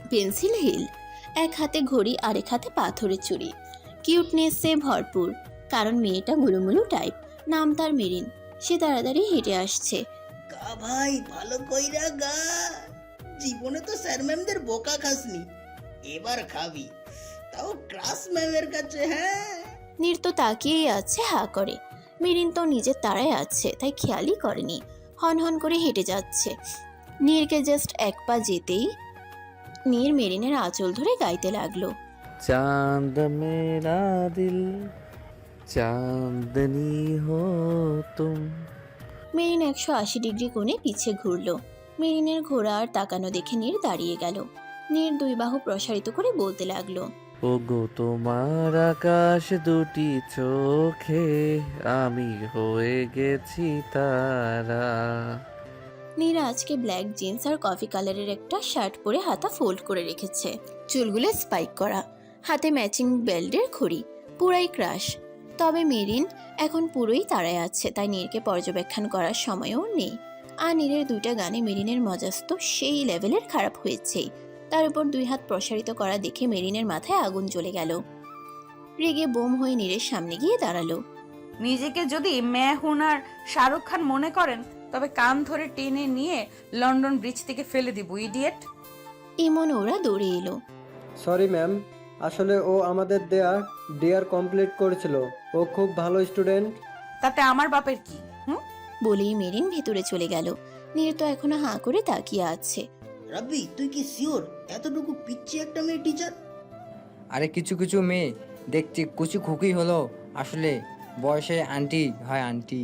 পেন্সিল হিল, এক হাতে ঘড়ি আরেক হাতে পাথরের চুড়ি। কিউটনেসে ভরপুর, কারণ মেয়েটা গুলুমুলু টাইপ। নাম তার মেরিন। সে তাড়াতাড়ি হেঁটে আসছে। গা ভাই, ভালো কইরা গা, জীবনে তো স্যার ম্যামদের বোকা খাসনি, এবার খাবি, তাও ক্লাস ম্যামের কাছে। হ্যাঁ, নীর তো তাকিয়েই আছে হা করে। মেরিন তো নিজের তাড়ায় আছে, তাই খেয়ালই করেনি। হন হন করে হেঁটে যাচ্ছে। নীরকে জাস্ট এক পা যেতেই নীর মেরিনের আঁচল ধরে গাইতে লাগলো। চাঁদ মেরা দিল চাঁদনি হো তুম। মেরিন 180 ডিগ্রি কোণে পিছে ঘুরলো। মেরিনের ঘোড়া আর তাকানো দেখে নীর দাঁড়িয়ে গেল। নীর দুই বাহু প্রসারিত করে বলতে লাগলো, ওগো তোমার আকাশ দুটি চোখে আমি হয়ে গেছি তারা। নীর আজকে ব্ল্যাক জিন্স আর কফি কালারের একটা শার্ট পরে হাতা ফোল্ড করে রেখেছে, চুলগুলো স্পাইক করা, হাতে ম্যাচিং বেল্টের ঘড়ি, পুরাই ক্রাশ। তবে মেরিন এখন পুরোই তাড়ায় আছে, তাই নীরকে পর্যবেক্ষণ করার সময়ও নেই। আর নীরের দুইটা গানে মেরিনের মজাস্ত সেই লেভেলের খারাপ হয়েছেই। তার উপর দুই হাত প্রসারিত করা দেখে মেরিনের মাথায় আগুন জ্বলে গেল। রেগে বোম হয়ে নীরের সামনে গিয়ে দাঁড়ালো। নিজেকে যদি হুনার শাহরুখ খান মনে করেন তবে কান ধরে টেনে নিয়ে লন্ডন ব্রিজ থেকে ফেলে দিব, ইডিয়েট। ইমন ওরা দৌড়ে এলো। সরি ম্যাম, আসলে ও আমাদের দেয়া ডিআর কমপ্লিট করেছিল। ও খুব ভালো স্টুডেন্ট। তাতে আমার বাপের কি? বলেই মেরিন ভেতরে চলে গেল। নীর তো এখনো হাঁ করে তাকিয়ে আছে। রাব্বি, তুই কি শিওর এতটুকু পিচ্ছি একটা মেয়ে টিচার? আরে কিছু কিছু মেয়ে দেখতে কুচি খুকি হলো আসলে বয়সে আন্টি হয় আন্টি।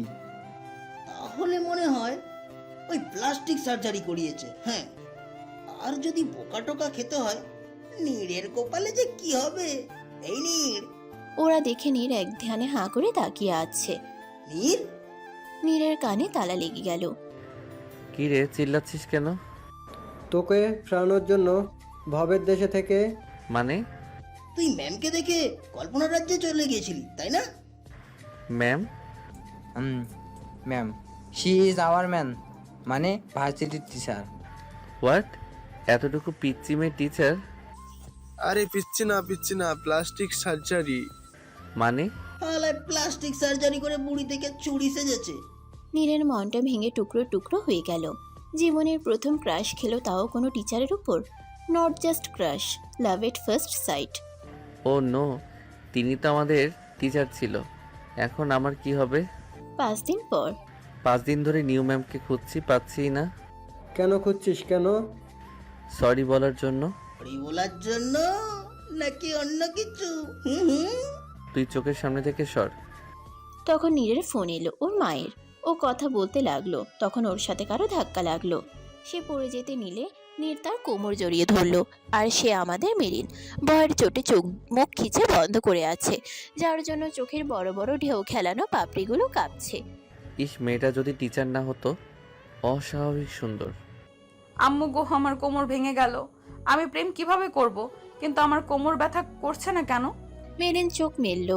তাহলে মনে হয় ওই প্লাস্টিক সার্জারি করিয়েছে। হ্যাঁ, আর যদি বোকা টোকা খেতে হয়, নীরের কপালে যে কি হবে। এই নীর, ওরা দেখে নীর এক ধ্যানে হাঁ করে তাকিয়ে আছে। নীর, নীরের কানে তালা লেগে গেল। কি রে চিল্লাচ্ছিস কেন? তোকে ফেরানোর জন্য ভবের দেশে থেকে। মানে? তুই ম্যামকে দেখে কল্পনা রাজ্যে চলে গিয়েছিলি, তাই না? Ma'am? Ma'am, she is our man, মানে ভার্সিটির টিচার। হোয়াট? এতটুকু পিচ্চি মেয়ে টিচার? আরে পিচ্ছি না, প্লাস্টিক সার্জারি। মানে? হালায় প্লাস্টিক সার্জারি করে বুড়ি থেকে চুড়ি সেজেছে। নীরের মনটা ভেঙে টুকরো টুকরো হয়ে গেল। জীবনের প্রথম ক্রাশ খেলো, তাও কোনো টিচারের উপর। Not just crush, love at first sight. Oh no, তিনি তো আমাদের টিচার ছিল। এখন আমার কি হবে? 5 দিন পর। 5 দিন ধরে নিউ ম্যামকে খুঁজছি, পাচ্ছি না। কেন খুঁজছিস কেন? সরি বলার জন্য। ওই বলার জন্য নাকি অন্য কিছু? হুম হুম। তুই চোখের সামনে থেকে সর। তখন নীরের ফোন এলো ওর মায়ের। ও কথা বলতে লাগলো, তখন ওর সাথে কারো ধাক্কা লাগলো। সে পড়ে যেতে নিলে নীর তার কোমর জড়িয়ে ধরলো। আর সে আমাদের মেরিন, ভয়ের চোটে চোখ মুখ খিচে বন্ধ করে আছে, যার জন্য চোখের বড় বড় ঢেউ খেলানো পাপড়িগুলো কাঁপছে। ইস, মেয়েটা যদি টিচার না হতো। অস্বাভাবিক সুন্দর। আম্মু গো, আমার কোমর ভেঙে গেল। আমি প্রেম কিভাবে করব? কিন্তু আমার কোমর ব্যথা করছে না কেন? মেরিন চোখ মেলল,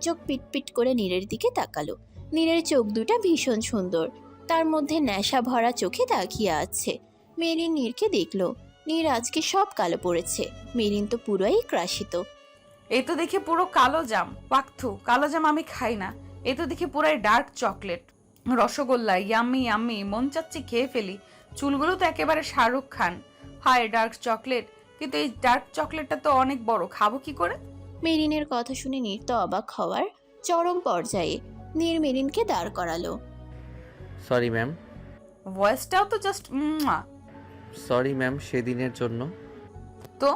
চোখ পিটপিট করে নীরের দিকে তাকালো। নীরের চোখ দুটা ভীষণ সুন্দর, তার মধ্যে নেশা ভরা চোখে তাকিয়ে আছে। মেরিন নীরকে দেখলো। নীর আজকে সব কালো পড়েছে। মেরিন তো পুরোই ক্রাশিত। এই তো দেখি পুরো কালো জাম। পাক্থু, কালো জাম আমি খাই না। এই তো দেখি পুরাই dark chocolate, rasgulla, yummy yummy, মন চাচ্ছে খেয়ে ফেলি। চুলগুলো তো একেবারে শাহরুখ খান। হায় ডার্ক চকলেট, কিন্তু এই ডার্ক চকলেটটা তো অনেক বড়, খাবো কি করে? মেরিনের কথা শুনে নীর তো অবাক হওয়ার চরম পর্যায়ে। নীর মেরিনকে দাঁড় করালো। Sorry ma'am. ভয়েসটাও তো জাস্ট সরি ম্যাম সেদিনের জন্য। তো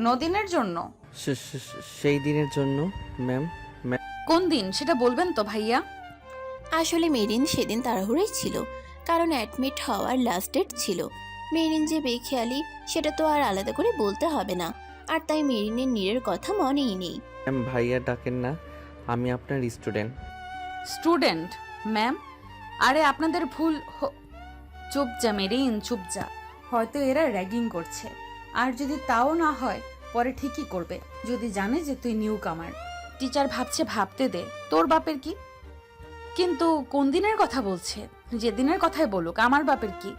নদিনের জন্য? সেই দিনের জন্য ম্যাম। কোন দিন সেটা বলবেন তো ভাইয়া? আসলে মেরিন সেদিন তাড়াহুড়োই ছিল, কারণ অ্যাডমিট হওয়ার লাস্ট ডেট ছিল। মেরিন যে বেখেয়ালি সেটা তো আর আলাদা করে বলতে হবে না। আর তাই মেরিনের নীরের কথা মনেই নেই। ম্যাম ভাইয়া ডাকেন না, আমি আপনার স্টুডেন্ট। Student ma'am? আরে আপনাদের ভুল। চুপ যা মেরিন, চুপ যা। হয়তো এরা র্যাগিং করছে, আর যদি তাও না হয় পরে ঠিকই করবে যদি জানে যে তুই নিউ কামার। টিচার ভাবছে ভাবতে দে, তোর বাপের কি? কিন্তু কোন দিনের কথা বলছে? যে দিনের কথাই বলুক, আমার বাপের কি?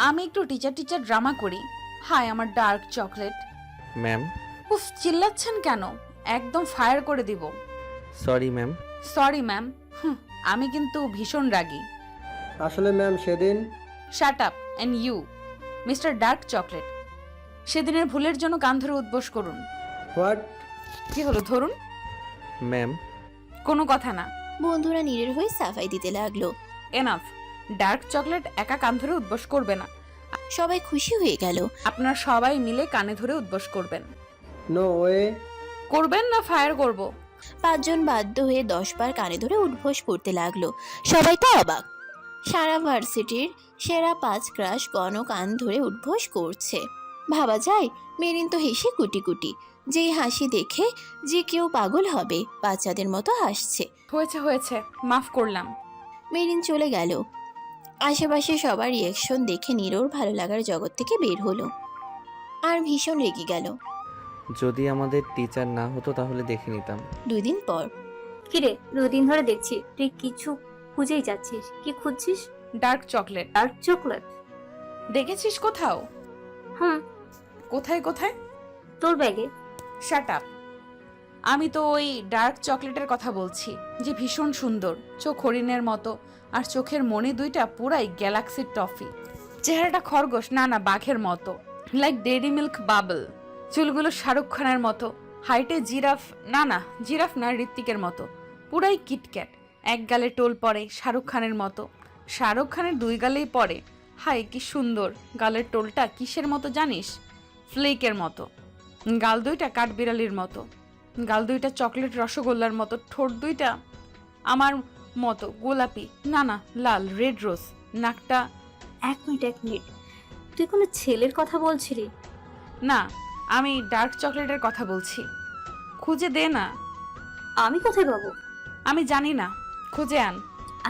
আমি একটু টিচার ড্রামা করি। হায় আমার ডার্ক চকলেট। ম্যাম। উফ, চিল্লাচ্ছেন কেন? একদম ফায়ার করে দিব। Sorry ma'am. Sorry ma'am. আমি কিন্তু ভীষণ রাগী। আসলে ম্যাম সেদিন। Shut up and you mister dark chocolate. সেদিনের ভুলের জন্য কান ধরে উদ্বোস করুন। হোয়াট? কি হলো, ধরুন। ম্যাম। কোনো কথা না, বন্ধুরা নীরের হয়ে সাফাই দিতে লাগলো। এনাফ, ডার্ক চকলেট একা কান ধরে উদ্বোস করবে না, সবাই খুশি হয়ে গেল। আপনারা সবাই মিলে কানে ধরে উদ্বোস করবেন। No way. করবেন না ফায়ার করব? 5 জন বাধ্য হয়ে 10 বার কানে ধরে উঠবোস করতে লাগলো। সবাই তো অবাক। সারা ভার্সিটির সেরা 5 ক্রাশ গণ কান ধরে উঠবোস করছে। ভাবা যায়, মেরিন তো হেসে কুটি কুটি। যেই হাসি দেখে যে কেউ পাগল হবে, বাচ্চাদের মতো হাসছে। হয়েছে হয়েছে, মাফ করলাম। মেরিন চলে গেল। আশেপাশে সবার রিয়াকশন দেখে নীরোর ভালো লাগার জগৎ থেকে বের হলো আর ভীষণ রেগে গেল। যদি আমাদের টিচার না হতো তাহলে দেখে নিতাম। 2 দিন পর। কিরে, 2 দিন ধরে দেখছি তুই কিছু খুঁজেই যাচ্ছিস। কি খুঁজছিস? Dark chocolate. Dark chocolate? দেখেছিস কোথাও? হুম, কোথায় কোথায়? তোর ব্যাগে। Shut up. আমি তো ওই ডার্ক চকলেটের কথা বলছি, যে ভীষণ সুন্দর, চোখ হরিণের মতো, আর চোখের মণি দুইটা পুরাই গ্যালাক্সির টফি। চেহারাটা খরগোশ, না না বাঘের মতো, লাইক ডেইরি মিল্ক বাবল। চুলগুলো শাহরুখ খানের মতো, হাইটে জিরাফ, না না জিরাফ না, ঋত্বিকের মতো, পুরাই কিটক্যাট। এক গালে টোল পড়ে শাহরুখ খানের মতো, শাহরুখ খানের 2 গালেই পড়ে। হাই কি সুন্দর! গালের টোলটা কিসের মতো জানিস? ফ্লেকের মতো। গাল দুইটা কাঠবিড়ালির মতো, গাল দুইটা চকলেট রসগোল্লার মতো, ঠোঁট দুইটা আমার মতো গোলাপি, না না লাল, রেড রোজ। নাকটা 1 মিনিট 1 মিনিট, তুই কোনো ছেলের কথা বলছিলি? না, আমি ডার্ক চকলেটের কথা বলছি। খুঁজে দে না। আমি কোথায় পাবো? আমি জানি না, খুঁজে আন।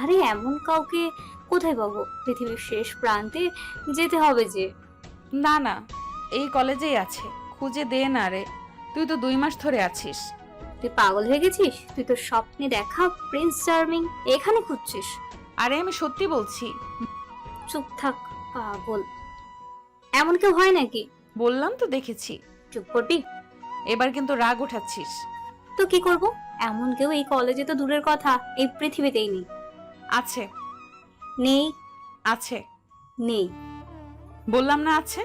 আরে এমন কাউকে কোথায় পাবো? পৃথিবীর শেষ প্রান্তে যেতে হবে যে। না না, এই কলেজেই আছে, খুঁজে দে না রে। তুই তো 2 মাস ধরে আছিস। তুই পাগল হয়ে গেছিস? তুই তো স্বপ্নে দেখা প্রিন্স চার্মিং এখানে খুঁজছিস? আরে আমি সত্যি বলছি। চুপ থাক পাগল, এমন কেউ হয় নাকি? বললাম তো দেখেছি। চুপ করবি? এবার কিন্তু রাগ উঠাচ্ছিস। তো কি করব? এমন কেউ এই কলেজে তো দূরের কথা, এই পৃথিবীতেই নেই। আছে নেই আছে, নেই বললাম না আছে।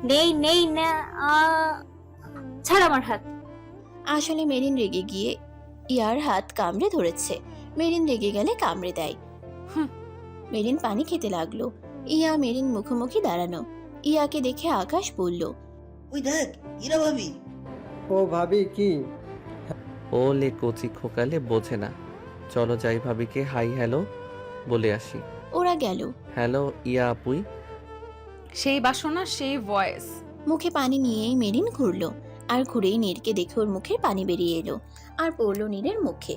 নেই নেই না। ছাড় আমার হাত। আসলে মেরিন রেগে গিয়ে ইয়ার হাত কামড়ে ধরেছে। মেরিন রেগে গেলে কামড়ে দেয়। হুম। মেরিন পানি খেতে লাগলো। ইয়া মেরিন মুখোমুখি দাঁড়ানো। ইয়াকে দেখে আকাশ বলল, ওই দেখ, ইরা ভাবি। ও ভাবি কি? ও লে কচি খোকালে বোঝে না। চলো যাই ভাবিকে হাই হ্যালো বলে আসি। ওরা গেল। হ্যালো ইয়া আপুই। সেই বাসনা, সেই ভয়েস। মুখে পানি নিয়েই মেরিন ঘুরলো, আর ঘুরেই নীরকে দেখে ওর মুখে পানি বেরিয়ে এলো আর পড়লো নীরের মুখে।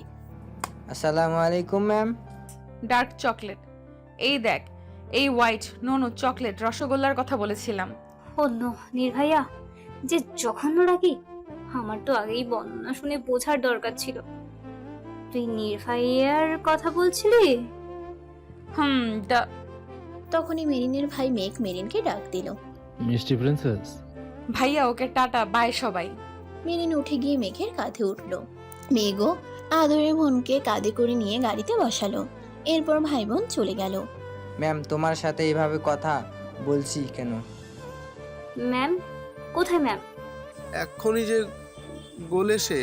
আসসালামু আলাইকুম ম্যাম। Dark chocolate. এই দেখ, এই হোয়াইট নো চকলেট রসগোল্লার কথা বলেছিলাম। ও নো, নির্ভাইয়া যে জঘন্য রাগি। আমার তো আগেই বর্ণনা শুনে বোঝার দরকার ছিল। তুই নির্ভাইয়ার কথা বলছিলি? হুম। তখনই মেরিনের ভাই মেঘ মেরিনকে ডাক দিল। মিষ্টি প্রিন্সেস। ভাইয়া ওকে টাটা বাই সবাই। মেরিন উঠে গিয়ে মেঘের কাঁধে উঠলো। মেঘও আদরের বোনকে কাঁধে করে নিয়ে গাড়িতে বসালো। এরপর ভাই বোন চলে গেল। ম্যাম তোমার সাথে এইভাবে কথা বলছি কেন? ম্যাম? কোথায় ম্যাম? এক্ষুনি যে গোলে সে।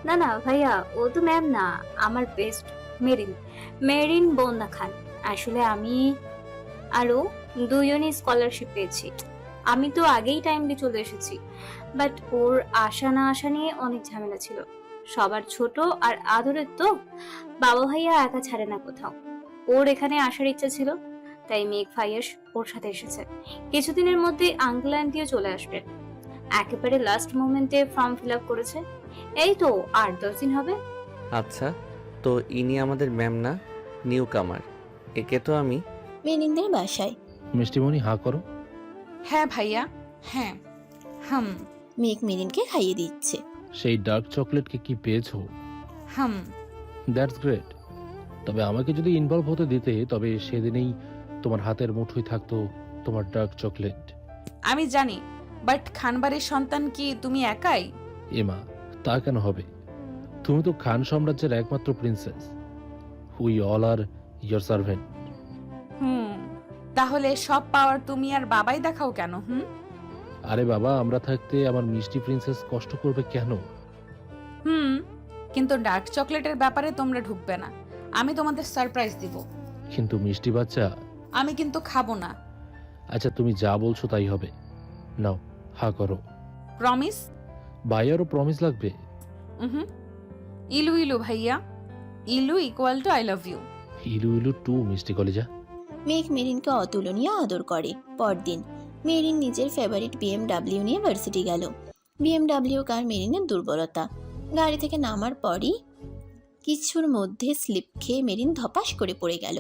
না না ভাইয়া, ও তো ম্যাম না, আমার বেস্ট মেরিন, মেরিন বন্দা খান। আসলে আমি আরো 2 জনই স্কলারশিপ পেয়েছি। আমি তো আগেই টাইমলি চলে এসেছি, বাট ওর আসা না আসা নিয়ে অনেক ঝামেলা ছিল। সবার ছোট আর আদরের তো, বাবা ভাইয়া একা ছাড়ে না কোথাও। ওর এখানে আসার ইচ্ছা ছিল, তাই মেঘ ভাইয়া ওর সাথে এসেছে। কিছুদিনের মধ্যে আঙ্কেল আন্টিও চলে আসবেন। একেবারে লাস্ট মোমেন্টে ফর্ম ফিল আপ করেছে। এই তো 8-10 দিন হবে। আচ্ছা, তো ইনি আমাদের ম্যাম না, নিউ কামার। একে তো আমি। মেরিনদের বাসায়। মিষ্টিমণি হা করো। হ্যাঁ ভাইয়া, হ্যাঁ। হুম মেঘ মেরিনকে খাইয়ে দিচ্ছে। সেই ডার্ক চকলেটকে কি পেয়েছো? হুম। That's great. তবে আমাকে যদি ইনভলভ হতে দিতে, তবে সেদিনেই তোমার হাতের মুঠোয় থাকতো তোমার ডার্ক চকলেট। আমি জানি, বাট খানবাড়ির সন্তান কি তুমি একাই? এমা, তা কেন হবে? তুমি তো খান সাম্রাজ্যের একমাত্র princess. We all are your servant. তাহলে সব পাওয়ার তুমি আর বাবাই দেখাও কেন? আরে বাবা, আমরা থাকতে আমার মিষ্টি প্রিন্সেস কষ্ট করবে কেন? কিন্তু ডার্ক চকলেটের ব্যাপারে তোমরা ঢুকবে না। আমি তোমাদের সারপ্রাইজ দিব। কিন্তু মিষ্টি বাচ্চা, আমি কিন্তু খাবো না। আচ্ছা তুমি যা বলছো তাই হবে। নাও, হা করো। প্রমিস? ভাইয়ারও প্রমিস লাগবে? হুম। ইলু ইলু ভাইয়া, ইলু equal to I love you. ইলু ইলু টু মিষ্টি কলেজা। মেঘ মেরিনকে অতুলনীয় আদর করে। পরদিন মেরিন নিজের ফেভারিট বিএমডাব্লিউ নিয়ে ভার্সিটি গেল। বিএমডাব্লিউ কার মেরিনের দুর্বলতা। গাড়ি থেকে নামার পরই কিছুর মধ্যে স্লিপ খেয়ে মেরিন ধপাস করে পড়ে গেল।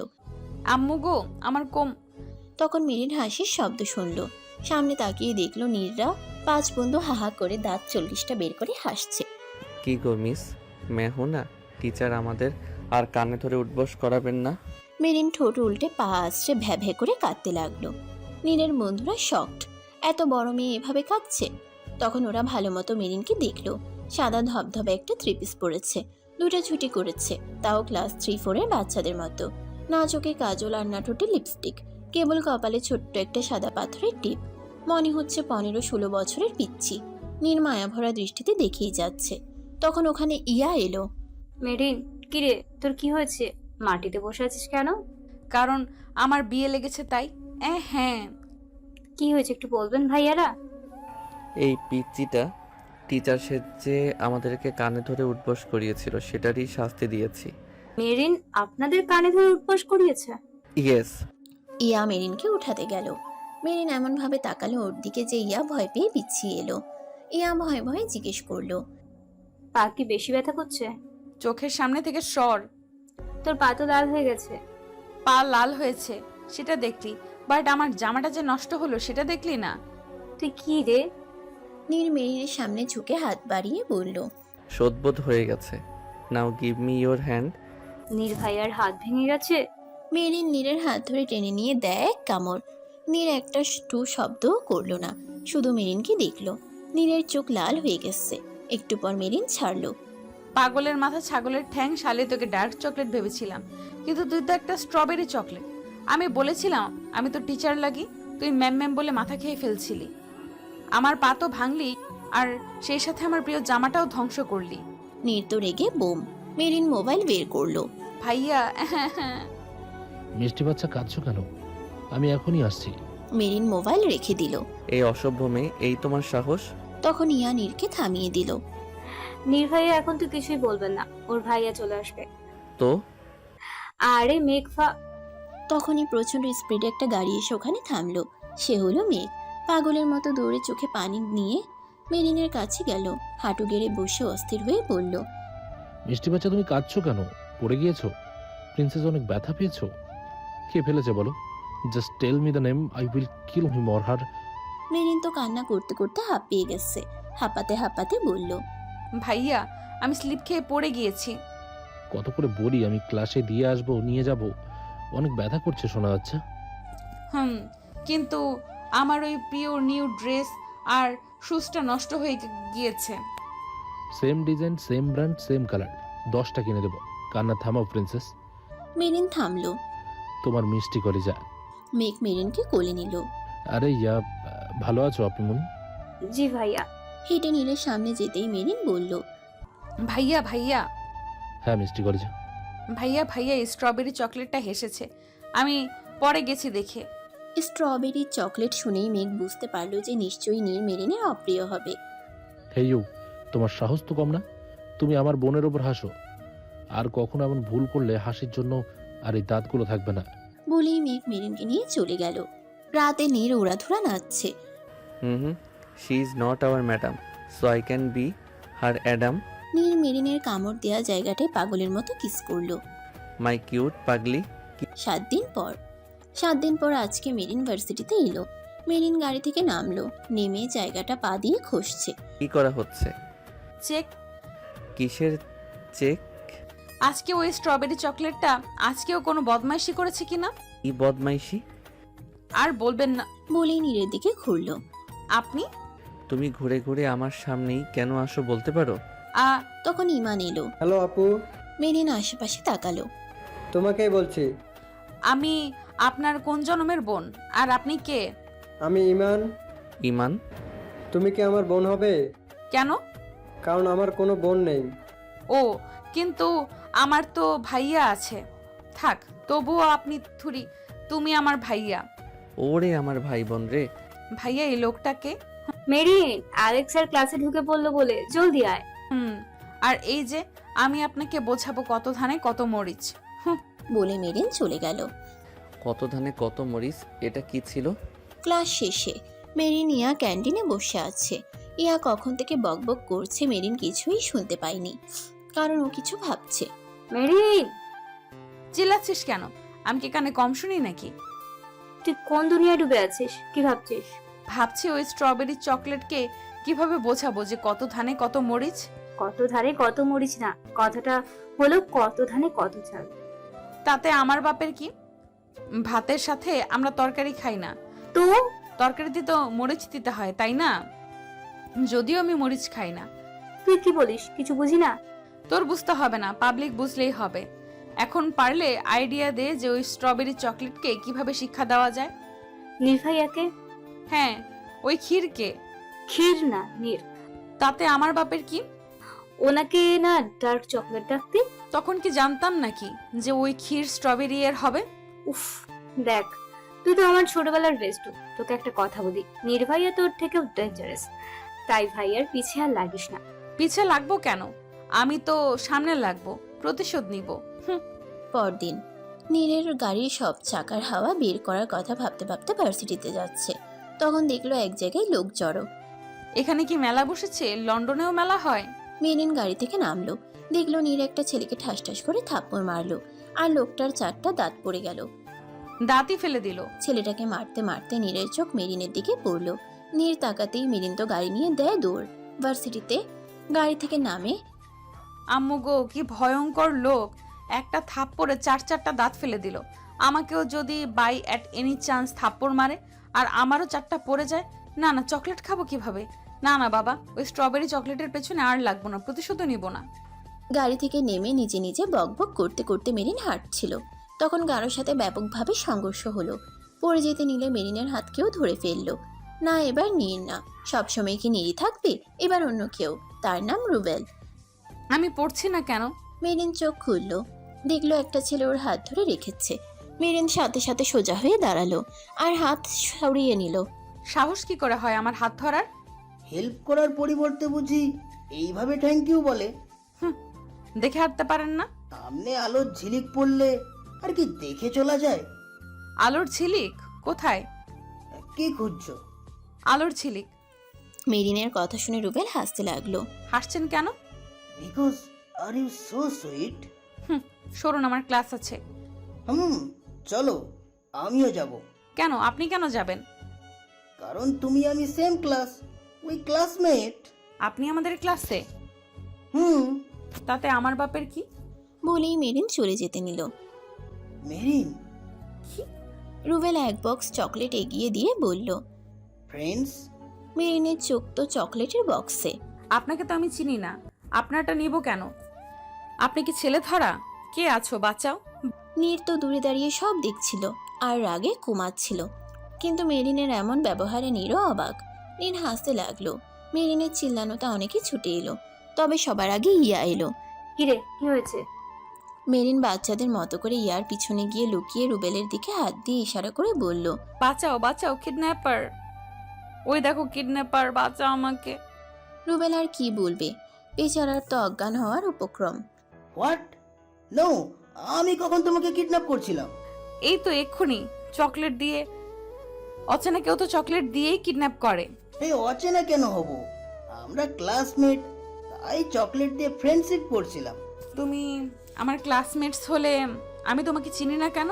আম্মু গো, আমার তখন মেরিন হাসির শব্দ শুনল। সামনে তাকিয়ে দেখলো নীররা 5 বন্ধু হাহা করে দাঁত 40টা বের করে হাসছে। কি গো মিস মেহু না, টিচার আমাদের আর কানে ধরে উঠবস করাবেন না? মেরিন ঠোঁট উল্টে পা আছড়ে ভ্যা ভ্যা করে কাঁদতে লাগলো। নীরের বন্ধুরা শকড, এত বড় মেয়ে এভাবে কাঁদছে। তখন ওরা ভালো মতো মেরিনকে দেখলো। সাদা ধবধবে একটা 3 পিস পরেছে, 2টা ছুটি করেছে, তাও ক্লাস 3-4 বাচ্চাদের মতো। না চোখে কাজল আর না ঠোঁটে লিপস্টিক, কেবল কপালে ছোট্ট একটা সাদা পাথরের টিপ। মনে হচ্ছে 15-16 বছরের পিচ্ছি। নীর মায়াভরা দৃষ্টিতে দেখেই যাচ্ছে। তখন ওখানে ইয়া এলো। মেরিন, কিরে তোর কি হয়েছে? মাটিতে বসে আছিস কেন? কারণ আমার বিয়ে লেগেছে তাই। হ্যাঁ। কি হয়েছে একটু বলবেন ভাইয়ারা? এই পিচ্চিটা টিচার সেজে আমাদেরকে কানে ধরে উঠবস করিয়েছিল, সেটারই শাস্তি দিয়েছি। মেরিন আপনাদের কানে ধরে উঠবস করিয়েছে? ইয়েস। ইয়া মেরিনকে উঠাতে গেল। মেরিন এমনভাবে তাকালো ওর দিকে যে ইয়া ভয় পেয়ে পিছিয়ে এলো। ইয়া ভয়ে ভয়ে জিজ্ঞেস করলো, পা কি বেশি ব্যথা করছে? চোখের সামনে থেকে সর। তোর পা তো লাল হয়ে গেছে। পা লাল হয়েছে সেটা দেখলি, বাট আমার জামাটা যে নষ্ট হলো সেটা দেখলি না? তুই কি রে? নীর মেরিনের সামনে ঝুঁকে হাত বাড়িয়ে বলল, শোধবোধ হয়ে গেছে। নাও গিভ মি ইয়োর হ্যান্ড। নীর ভাইয়ার হাত ভেঙে গেছে। মেরিন নীরের হাত ধরে টেনে নিয়ে দেয় এক কামড়। নীর একটা টু শব্দও করলো না, শুধু মেরিনকে দেখলো। নীরের চোখ লাল হয়ে গেছে। একটু পর মেরিন ছাড়লো। পাগলের মাথা ছাগলের ঠ্যাং, শালে তোকে ডার্ক চকলেট ভেবেছিলাম, কিন্তু তুই তো একটা স্ট্রবেরি চকলেট। আমি বলেছিলাম আমি তো টিচার লাগি, তুই ম্যাম ম্যাম বলে মাথা খেয়ে ফেলছিলি। আমার পা তো ভাঙলি, আর সেই সাথে আমার প্রিয় জামাটাও ধ্বংস করলি। নীর তো রেগে বোম। মেরিন মোবাইল বের করলো। ভাইয়া মিষ্টি বাচ্চা কাঁদছো কেন? আমি এখনই আসছি। মেরিন মোবাইল রেখে দিল। এই অসভ্য মেয়ে, এই তোমার সাহস? তখন ইয়া নীরকে থামিয়ে দিল। নীর ভাইয়া এখন তো কিছুই বলবেন না, ওর ভাইয়া চলে আসবে। তো আরে মেঘফা। তখনই প্রচন্ড স্পিডে একটা গাড়ি এসে ওখানে থামলো। সে হলো মেঘ। পাগলের মতো দৌড়ে চোখে পানি নিয়ে মেরিনের কাছে গেল। হাঁটু গেড়ে বসে অস্থির হয়ে বলল, মিষ্টি বাচ্চা তুমি কাঁদছো কেন? পড়ে গিয়েছো? প্রিন্সেস অনেক ব্যথা পেয়েছো? কে ফেলেছে বলো? Just tell me the name, I will kill him or her. Merin তো কান্না করতে করতে হাঁপিয়ে গেছে। হাঁপাতে হাঁপাতে বলল, ভাইয়া আমি স্লিপ খেয়ে পড়ে গিয়েছি। কত করে বলি আমি ক্লাসে দিয়ে আসবো, নিয়ে যাব। অনেক ব্যথা করছে শোনা যাচ্ছে। কিন্তু আমার ওই পিওর নিউ ড্রেস আর শুজটা নষ্ট হয়ে গিয়েছে। Same design, same brand, same colour, 10টা কিনে দেবো। কান্না থামাও প্রিন্সেস। মেরিন থামলো। তোমার মিষ্টি কলিজা। মেঘ মেরিনকে কোলে নিল। আরে ইয়া, ভালো আছো আপনি মনি? জি ভাইয়া। হেঁটে নীরের সামনে যেতেই মেরিন বলল, ভাইয়া ভাইয়া হ্যাঁ মিষ্টি কলিজা। ভাইয়া ভাইয়া এই স্ট্রবেরি চকলেটটা হেসেছে, আমি পরে গেছি দেখে। স্ট্রবেরি চকলেট শুনেই মেঘ বুঝতে পারলো যে নিশ্চয়ই নীর মেরিনের অপ্রিয় হবে। হে ইউ, তোমার সাহস তো কম না? তুমি আমার বোনের ওপর হাসো। আর কখনো এমন ভুল করলে হাসির জন্য আর এই দাঁতগুলো থাকবে না। বলেই মেঘ মেরিনকে নিয়ে চলে গেল। রাতে নীর উড়াধুরা নাচছে। She is not our madam, so I can be her Adam. Neer মেরিনের কামড় দেওয়া জায়গাটায় পাগলের মতো কিস করলো। মাই কিউট পাগলি। 7 দিন পর আজকে মেরিন ভার্সিটিতে এলো। মেরিন গাড়ি থেকে নামলো। নেমে জায়গাটা পা দিয়ে খসছে। কি করা হচ্ছে? চেক। কিসের চেক? আজকে ওই স্ট্রবেরি চকলেটটা আজকেও কোনো বদমাইশি করেছে কিনা। কি বদমাইশি? আর বলবেন না। বলেই নীরের দিকে ঘুরলো। আপনি তুমি ঘুরে ঘুরে আমার সামনেই কেন আসো বলতে পারো? তখন ইমান এলো। হ্যালো আপু। মেরিন আশেপাশে তাকালো। তোমাকেই বলছি। আমি আপনার কোন জন্মের বোন, আর আপনি কে? আমি ইমান। ইমান? তুমি কি আমার বোন হবে? কেন? কারণ আমার কোনো বোন নেই। ও কিন্তু আমার তো ভাইয়া আছে। থাক, তবুও আপনি তুমি আমার ভাইয়া। ওরে আমার ভাই বোন রে। ভাইয়া এই লোকটাকে। মেরিন, অ্যালেক্স স্যার ক্লাসে ঢুকে পড়লো বলে জলদি আয়। আর এই যে আমি আপনাকে বোঝাবো কত ধানে কত মরিচ। বলে মেরিন চলে গেল। কত ধানে কত মরিচ, এটা কি ছিল? ক্লাস শেষে মেরিন ইয়া ক্যান্টিনে বসে আছে। ইয়া কখন থেকে বকবক করছে মেরিন কিছুই শুনতে পায়নি, কারণ ও কিছু ভাবছে। মেরিন, চিল্লাচ্ছিস কেন? আমি কি কানে কম শুনি নাকি? তুই কোন দুনিয়ায় ডুবে আছিস? কি ভাবছিস? ভাবছি ওই স্ট্রবেরি চকলেটকে কিভাবে বোঝাবো যে কত ধানে কত মরিচ। কত ধারে কত মরিচ না, কথাটা হলো কত ধানে কত চাল। তাতে আমার বাপের কি? ভাতের সাথে আমরা তরকারি খাই না, তো তরকারিতে তো মরিচ দিতে হয়, তাই না? যদিও আমি মরিচ খাই না। তুই কি বলিস? কিছু বুঝি না। তোর বুঝতে হবে না, পাবলিক বুঝলেই হবে। এখন পারলে আইডিয়া দে যে ওই স্ট্রবেরি চকলেটকে কিভাবে শিক্ষা দেওয়া যায়। নির্ভাইয়াকে? হ্যাঁ, ওই ক্ষীরকে। ক্ষীর না, নীর। তাতে আমার বাপের কি? ওনাকে না ডার্ক চকলেট ডাকতে। তখন কি জানতাম নাকি যে ওই ক্ষীর স্ট্রবেরি এর হবে? উফ, দেখ, তুই তো আমার ছোটবেলার বেস্ট। তোকে একটা কথা বলি, নির্ভাইয়া তোর থেকেও ডেঞ্জারাস। তাই ভাইয়ার পিছে আর লাগিস না। পিছে লাগবো কেন? আমি তো সামনে লাগবো, প্রতিশোধ নিব। পরদিন নীরের গাড়ির সব চাকার হাওয়া বের করার কথা ভাবতে ভাবতে ভার্সিটিতে যাচ্ছে। তখন দেখলো এক জায়গায় লোক জড়ো। এখানে কি মেলা বসেছে? লন্ডনেও মেলা হয়? মেরিন গাড়ি থেকে নামলো, দেখলো নীর একটা ছেলেকে ঠাস ঠাস করে থাপ্পড় মারলো, আর লোকটার 4টা দাঁত পড়ে গেল। দাঁতই ফেলে দিল। ছেলেটাকে মারতে মারতে নীরের চোখ মেরিনের দিকে পড়লো। নীর তাকাতেই মেরিন তো গাড়ি নিয়ে দেয় দৌড়। ভার্সিটিতে গাড়ি থেকে নামে। আম্মু গো, কি ভয়ঙ্কর লোক! একটা থাপ্পড়ে 4টা দাঁত ফেলে দিল। আমাকেও যদি বাই অ্যাট এনি চান্স থাপ্পড় মারে আর আমারও 4টা পড়ে যায়, না না, চকলেট খাবো কিভাবে? না না বাবা, ওই স্ট্রবেরি চকলেটের পেছনে আর লাগবো না, প্রতিশোধও নিব না। গাড়ি থেকে নেমে নিজে নিজে বকবক করতে করতে মেরিন হাঁটছিল। তখন কারোর সাথে ব্যাপকভাবে সংঘর্ষ হলো। পড়ে যেতে নিলে মেরিনের হাতকেও ধরে ফেললো। না, এবার নীর না, সবসময় কি নীরই থাকবে? এবার অন্য কেউ, তার নাম রুবেল। আমি পড়ছি না কেন? মেরিন চোখ খুললো, দেখলো একটা ছেলে ওর হাত ধরে রেখেছে। মেরিন সাথে সাথে সোজা হয়ে দাঁড়ালো আর হাত সরিয়ে নিল। সাহস কি করে হয় আমার হাত ধরার? হেল্প করার পরিবর্তে বুঝি এইভাবে থ্যাংক ইউ বলে? দেখে হাঁটতে পারেন না? সামনে আলোর ঝিলিক পড়লে আর কি দেখে চলা যায়? আলোর ঝিলিক কোথায়? কি খুঁজছো? আলোর ঝিলিক। মেরিনের কথা শুনে রুবেল হাসতে লাগলো। হাসছেন কেন? Because are you so sweet. সরুন, আমার ক্লাস আছে। চলো, আমিও যাব। কেন? আপনি কেন যাবেন? কারণ তুমি আমি সেম ক্লাস, উই ক্লাসমেট। আপনি আমাদের ক্লাসে? তাতে আমার বাপের কি? বলেই মেরিন চলে যেতে নিল। মেরিন? রুবেল এক বক্স চকলেট এগিয়ে দিয়ে বলল, ফ্রেন্ডস? মেরিনের চোখ তো চকলেটের বক্সে। আপনাকে তো আমি চিনি না, আপনারটা নিব কেন? আপনি কি ছেলে ধরা? কে আছো, বাঁচাও। নীর তো দূরে দাঁড়িয়ে সব দেখছিল আর রাগে কুমাচ্ছিল, কিন্তু মেরিনের এমন ব্যবহারে নীরও অবাক। নীর হাসতে লাগলো। মেরিনের চিল্লানোটা অনেকে ছুটে এলো, তবে সবার আগে ইয়া এলো। কিরে, কি হয়েছে? মেরিন বাচ্চাদের মতো করে ইয়ার পিছনে গিয়ে লুকিয়ে রুবেলের দিকে হাত দিয়ে ইশারা করে বলল, বাঁচাও বাঁচাও, কিডন্যাপার! ওই দেখো কিডন্যাপার, বাঁচাও আমাকে। রুবেল আর কি বলবে, বেচারার তো অজ্ঞান হওয়ার উপক্রম। হোয়াট? নো, আমি কখন তোমাকে কিডন্যাপ করছিলাম? এই তো এক্ষুনি চকলেট দিয়ে। অচেনা কেউ তো চকলেট দিয়েই কিডন্যাপ করে। এই অচেনা কেন হব? আমরা ক্লাসমেট, তাই চকলেট দিয়ে ফ্রেন্ডশিপ করছিলাম। তুমি আমার ক্লাসমেটস হলে আমি তোমাকে চিনি না কেন?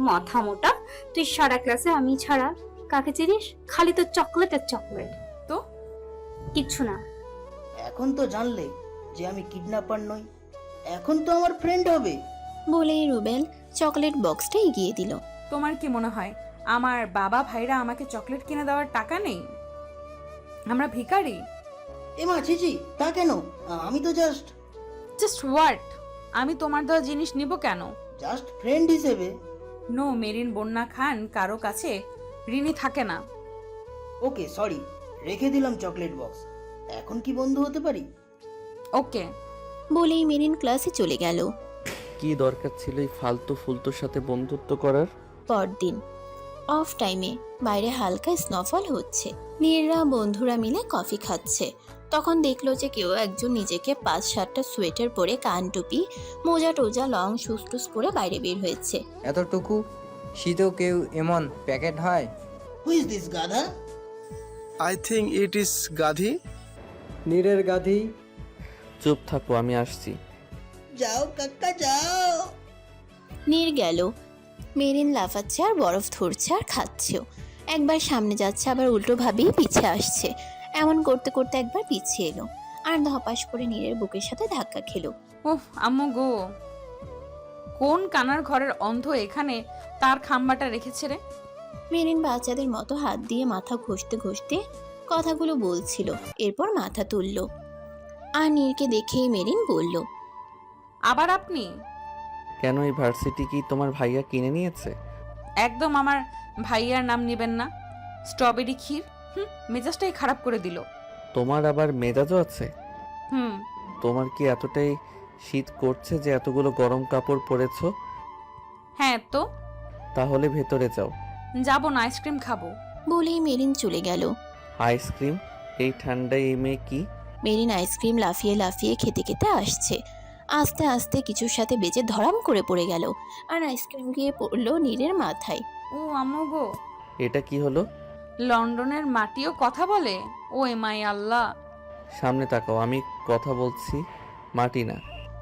মাথা মোটা, তুই সারা ক্লাসে আমি ছাড়া কাকে চিনিস? খালি তো চকলেট আর চকলেট। তো কিচ্ছু না। এখন তো জানলে যে আমি কিডন্যাপার নই, এখন তো আমার ফ্রেন্ড হবে। বলেই রুবেল চকলেট বক্সটা এগিয়ে দিল। তোমার কি মনে হয় আমার বাবা ভাইরা আমাকে চকলেট কিনে দেওয়ার টাকা নেই? আমরা ভিখারি? এমা ছিছি, তা কেন? আমি তো জাস্ট হোয়াট? আমি তোমার দেওয়া জিনিস নিব কেন? জাস্ট ফ্রেন্ড হিসেবে। নো, মেরিন বন্যা খান কারো কাছে ঋণী থাকে না। ওকে, সরি, রেখে দিলাম চকলেট বক্স। এখন কি বন্ধু হতে পারি? ওকে, বলেই মেরিন ক্লাসে চলে গেল। কি দরকার ছিল এই ফালতু ফুলতুর সাথে বন্ধুত্ব করার? পরদিন অফ টাইমে বাইরে হালকা স্নোফল হচ্ছে। নীররা বন্ধুরা মিলে কফি খাচ্ছে। তখন দেখলো যে কেউ একজন নিজেকে 5-7টা সোয়েটার পরে, কান টুপি, মোজা টোজা, লং শুজ টুস পরে বাইরে বের হয়েছে। এতটুকু শীতেও কেউ এমন প্যাকেট হয়? হু ইজ দিস গাধা? আই থিঙ্ক ইট ইজ গাধি। নীরের গাধি। চুপ থাকো, আমি আসছি। যাও কাকা যাও। নীর গেল। মেরিন লাফাচ্ছে আর বরফ ধরছে আর খাচ্ছেও। একবার সামনে যাচ্ছে, আবার উল্টোভাবেই পিছিয়ে আসছে। এমন করতে করতে একবার পিছিয়ে এলো আর ধপাস করে নীরের বুকের সাথে ধাক্কা খেলো। ওহ আম্মু গো, কোন কানার ঘরের অন্ধ এখানে তার খাম্বাটা রেখেছে রে? মেরিন বাচ্চাদের মতো হাত দিয়ে মাথা ঘষতে ঘষতে কথাগুলো বলছিল। এরপর মাথা তুলল আর নীরকে দেখেই মেরিন বলল, আবার আপনি? কেন, এই ভার্সিটি কি তোমার ভাইয়া কিনে নিয়েছে? একদম আমার ভাইয়ার নাম নেবেন না। স্ট্রবেরি ক্ষীর, মেজাজটাই খারাপ করে দিল। তোমার আবার মেজাজও আছে? হুম। তোমার কি এতটাই শীত করছে যে এতগুলো গরম কাপড় পরেছো? হ্যাঁ তো তাহলে ভেতরে যাও। যাবো না, আইসক্রিম খাবো। বলেই মেরিন চলে গেল। আইসক্রিম? এই ঠান্ডায় এই মেয়ে কি? মেরিন আইসক্রিম লাফিয়ে লাফিয়ে খেতে খেতে আসছে। আস্তে আস্তে কিছুর সাথে বেজে ধরাম করে পড়ে গেল আর আইসক্রিম গিয়ে পড়লো নীরের মাথায়। ও আম্মু গো, এটা কি হলো? লন্ডনের মাটিও কথা বলে? ও এমাই আল্লাহ। সামনে তাকাও, আমি কথা বলছি, মাটি না।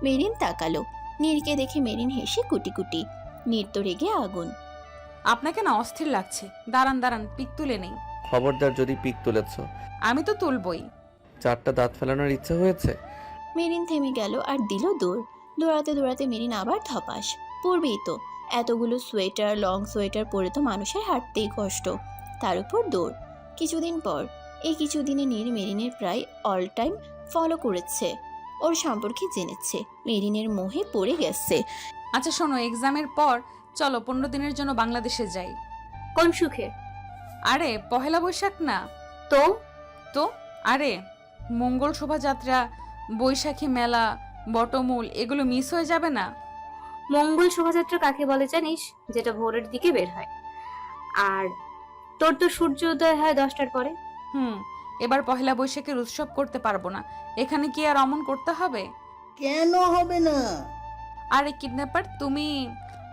মেরিন তাকালো। নীরকে দেখে মেরিন হেসে কুটি কুটি। নীর তো রেগে আগুন। আপনাকে না অস্থির লাগছে। দাঁড়ান দাঁড়ান, পিক তুলে নেই। খবরদার যদি পিক তুলেছ। আমি তো তুলবই। 4টা দাঁত ফেলানোর ইচ্ছা হয়েছে? মেরিন থেমে গেল আর দিল দৌড়। দৌড়াতে দৌড়াতে মেরিন আবার ধপাস। পড়বেই তো, এতগুলো সোয়েটার, লং সোয়েটার পরে তো মানুষের হাঁটতেই কষ্ট, তার উপর দৌড়। কিছুদিন পর, এই কিছুদিনে নীর মেরিনের প্রায় অল টাইম ফলো করেছে, ওর সম্পর্কে জেনেছে, মেরিনের মোহে পড়ে গেছে। আচ্ছা শোনো, এক্সামের পর চলো 15 দিনের জন্য বাংলাদেশে যাই। কোন সুখে? আরে পহেলা বৈশাখ না তো তো? আরে মঙ্গল শোভাযাত্রা, বৈশাখী মেলা, বটমূল, এগুলো মিস হয়ে যাবে না? মঙ্গল শোভাযাত্রা কাকে বলে জানিস? যেটা ভোরের দিকে বের হয়। আর তোর তো সূর্য উদয় হয় 10টার পরে। এবার পহেলা বৈশাখের উৎসব করতে পারবো না। এখানে কি আর অমন করতে হবে? কেন হবে না? আরে কিডন্যাপার, তুমি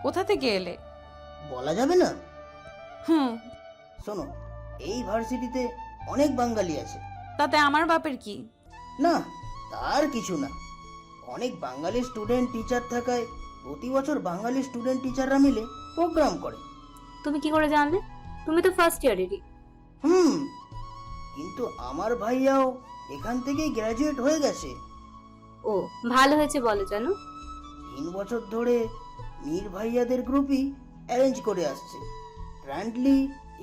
কোথা থেকে এলে? বলা যাবে না। হুম। শোনো, এই ভার্সিটিতে অনেক বাঙালি আছে। তাতে আমার বাপের কি? না, তার কিছু না। অনেক বাঙালি স্টুডেন্ট টিচার থাকায় প্রতি বছর বাঙালি স্টুডেন্ট টিচাররা মিলে প্রোগ্রাম করে। তুমি কি করে জানলে? তুমি তো ফার্স্ট ইয়ারেরই। কিন্তু আমার ভাইয়াও এখান থেকেই গ্র্যাজুয়েট হয়ে গেছে। ও ভালো হয়েছে বলো, জানো 3 বছর ধরে নীর ভাইয়াদের গ্রুপই অ্যারেঞ্জ করে আসছে। গ্র্যান্ডলি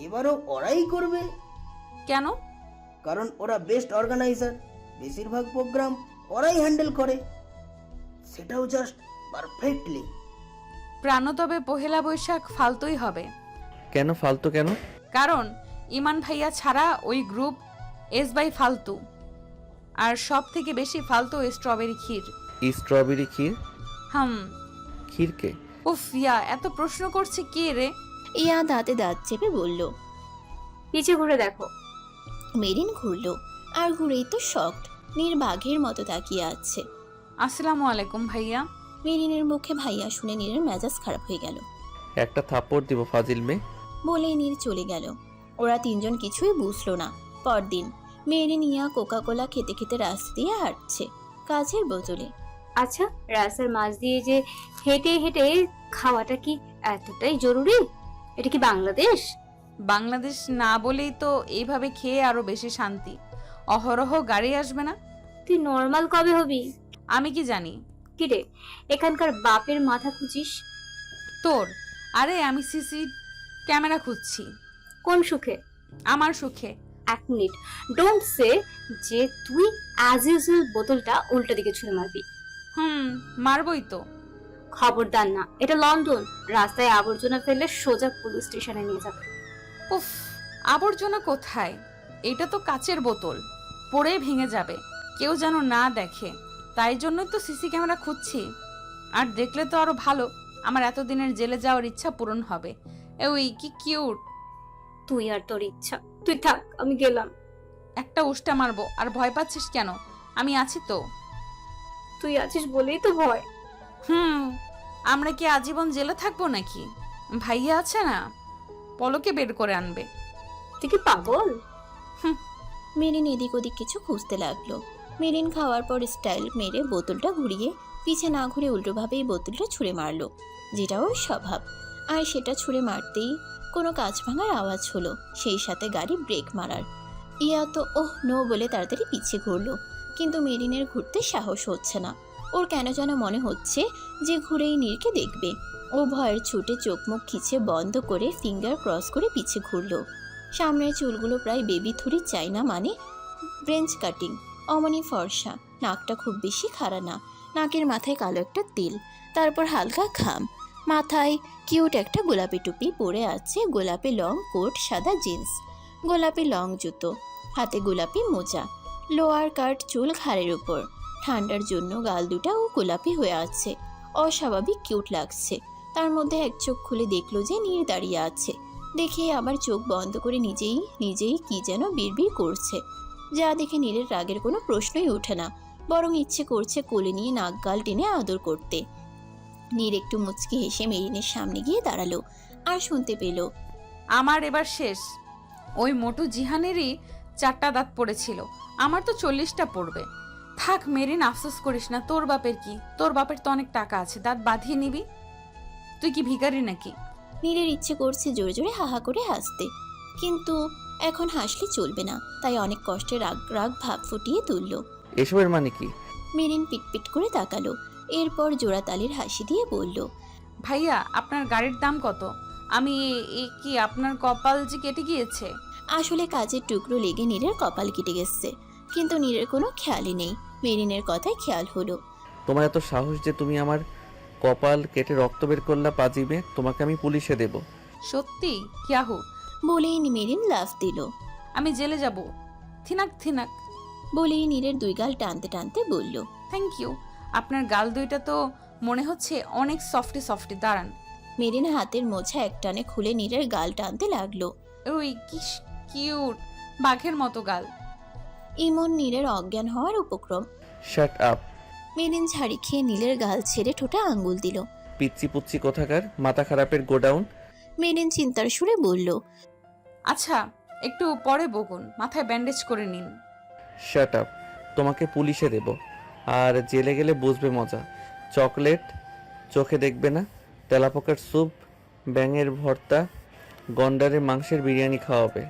এবারও ওরাই করবে। কেন? কারণ ওরা বেস্ট অর্গানাইজার, বেশিরভাগ প্রোগ্রাম ওরাই হ্যান্ডেল করে, সেটাও জাস্ট পারফেক্টলি। প্রাণ তবে পহেলা বৈশাখ ফালতুই হবে। কেন ফালতু কেন? কারণ ইমান ভাইয়া ছাড়া ওই গ্রুপ এস বাই ফালতু। আর সব থেকে বেশি ফালতু স্ট্রবেরি ক্ষীর। স্ট্রবেরি ক্ষীর? ক্ষীরকে? উফ ইয়া, এত প্রশ্ন করছে কে রে? ইয়া দাঁতে দাঁত চেপে বলল। পিছে ঘুরে দেখো। মেরিন ঘুরলো আর ঘুরেই তো শকড। নীর বাঘের মতো তাকিয়ে আছে। আসসালামু আলাইকুম ভাইয়া। মেরিনের মুখে ভাইয়া শুনে নীরের মেজাজ খারাপ হয়ে গেল। একটা থাপ্পড় দিব ফাজিল মেয়ে। বলেই নীর চলে গেল। ওরা তিনজন কিছুই বুঝলো না। পরদিন মেরিন ইয়া কোকা কোলা খেতে খেতে রাস্তা দিয়ে হাঁটছে, কাচের বোতলে। আচ্ছা, রাস্তার মাঝ দিয়ে যে হেঁটে হেঁটে খাওয়াটা কি এতটাই জরুরি? এটা কি বাংলাদেশ? বাংলাদেশ না বলেই তো এইভাবে খেয়ে আরো বেশি শান্তি। অহরহ গাড়ি আসবে না। তুই নর্মাল কবে হবি? আমি কি জানি? কিরে, এখানকার বাপের মাথা খুঁজিস? তোর? আরে আমি সিসি ক্যামেরা খুঁজছি। কোন সুখে? আমার সুখে। 1 মিনিট, ডোন্ট সে যে তুই অ্যাজ ইউজুয়াল বোতলটা উল্টো দিকে ছুঁড়ে মারবি। মারবই তো। খবরদার না, এটা লন্ডন। রাস্তায় আবর্জনা ফেললে সোজা পুলিশ স্টেশনে নিয়ে যাবে। উফ, আবর্জনা কোথায়? এটা তো কাচের বোতল, পড়ে ভেঙে যাবে। কেউ যেন না দেখে। তাই জন্যই তো সিসি ক্যামেরা খুঁজছি। আর দেখলে তো আরো ভালো, আমার এতদিনের জেলে যাওয়ার ইচ্ছা পূরণ হবে। ওই কি কিউট। তুই আর তোর ইচ্ছা, তুই থাক, আমি গেলাম। একটা উষ্টা মারবো, আর ভয় পাচ্ছিস কেন? আমি আছি তো। তুই আছিস বলেই তো ভয়। আমরা কি আজীবন জেলে থাকবো নাকি? ভাইয়া আছে না, পলকে বের করে আনবে। তুই কি পাগল? মেরিন এদিক ওদিক কিছু খুঁজতে লাগলো। মেরিন খাওয়ার পর স্টাইল মেরে বোতলটা ঘুরিয়ে পিছে না ঘুরে উল্টোভাবেই বোতলটা ছুঁড়ে মারলো, যেটা ওর স্বভাব। আর সেটা ছুঁড়ে মারতেই কোনো কাঁচ ভাঙার আওয়াজ হলো, সেই সাথে গাড়ি ব্রেক মারার। ইয়া তো ওহ নো বলে তাড়াতাড়ি পিছিয়ে ঘুরলো, কিন্তু মেরিনের ঘুরতে সাহস হচ্ছে না। ওর কেন যেন মনে হচ্ছে যে ঘুরেই নীরকে দেখবে। ও ভয়ের ছুটে চোখ মুখ খিচে বন্ধ করে ফিঙ্গার ক্রস করে পিছে ঘুরলো। সামনের চুলগুলো প্রায় বেবি থুরি চাই না, মানে ব্রেঞ্চ কাটিং, অমনি ফর্সা, নাকটা খুব বেশি খাড়া না, নাকের মাথায় কালো একটা তিল, তারপর হালকা ঘাম, মাথায় কিউট একটা গোলাপি টুপি পরে আছে, গোলাপি লং কোট, সাদা জিন্স, গোলাপি লং জুতো, হাতে গোলাপি মোজা, লোয়ার কাট চুল ঘাড়ের উপর। ঠান্ডার জন্য গাল দুটাও গোলাপি হয়ে আছে, অস্বাভাবিক কিউট লাগছে। তার মধ্যে এক চোখ খুলে দেখলো যে নীর দাঁড়িয়ে আছে, দেখে আবার চোখ বন্ধ করে নিজেই নিজেই কি যেন বিড়বিড় করছে, যা দেখে নীরের রাগের কোনো প্রশ্নই ওঠে না, বরং ইচ্ছে করছে কোলে নিয়ে নাক গাল টেনে আদর করতে। নীর একটু মুচকি হেসে মেরিনের সামনে গিয়ে দাঁড়ালো আর শুনতে পেল, আমার এবার শেষ। ওই মোটু জিহানেরই 4টা দাঁত পড়েছিল, আমার তো 40টা পড়বে। থাক মেরিন, আফসোস করিস না। তোর বাপের কি? তোর বাপের তো অনেক টাকা আছে, দাঁত বাঁধিয়ে নিবি। তুই কি ভিখারি নাকি? নীরের ইচ্ছে করছে জোরে জোরে হাহা করে হাসতে, কিন্তু এখন হাসলে চলবে না, তাই অনেক কষ্টে রাগ রাগ ভাব ফুটিয়ে তুলল। এসবের মানে কি? মেরিন পিটপিট করে তাকালো, এরপর জোড়াতালির হাসি দিয়ে বলল, ভাইয়া আপনার গাড়ির দাম কত? আমি কি আপনার কপাল যে কেটে গিয়েছে? আসলে কাজের টুকরো লেগে নীরের কপাল কেটে গেছে, কিন্তু নীরের কোনো খেয়ালই নেই। মেরিনের কথায় খেয়াল হলো। তোমার এত সাহস যে তুমি আমার কপাল কেটে রক্ত বের করলা পাজিবে, তোমাকে আমি পুলিশে দেব। সত্যি? ইয়াহু! বলেই মেরিন লাফ দিল। আমি জেলে যাব। থিনাক থিনাক বলেই নীরের দুই গাল টানতে টানতে বলল, থ্যাংক ইউ। আপনার গাল দুইটা তো মনে হচ্ছে অনেক সফটি সফটি। দাঁড়ান। মেরিন হাতের মোছা এক টানে খুলে নীরের গাল টানতে লাগলো। ওই কি কিউট, বাঘের মতো গাল। ইমন নীরের অজ্ঞান হওয়ার উপক্রম। Shut up. মেরিন ঝাড়ি খেয়ে নীলের গাল ছেড়ে ঠোঁটে আঙ্গুল দিল। পিচ্ছি পুচ্ছি কোথাকার, মাথা খারাপের গোডাউন। মেরিন চিন্তার সুরে বলল, আচ্ছা একটু পরে বকুন, মাথায় ব্যান্ডেজ করে নিন। Shut up. তোমাকে পুলিশে দেব, আর জেলে গেলে বুঝবে মজা। চকলেট চোখে দেখবে না, তেলাপোকার স্যুপ, ব্যাঙের ভর্তা, গন্ডারের মাংসের বিরিয়ানি খাওয়াবে।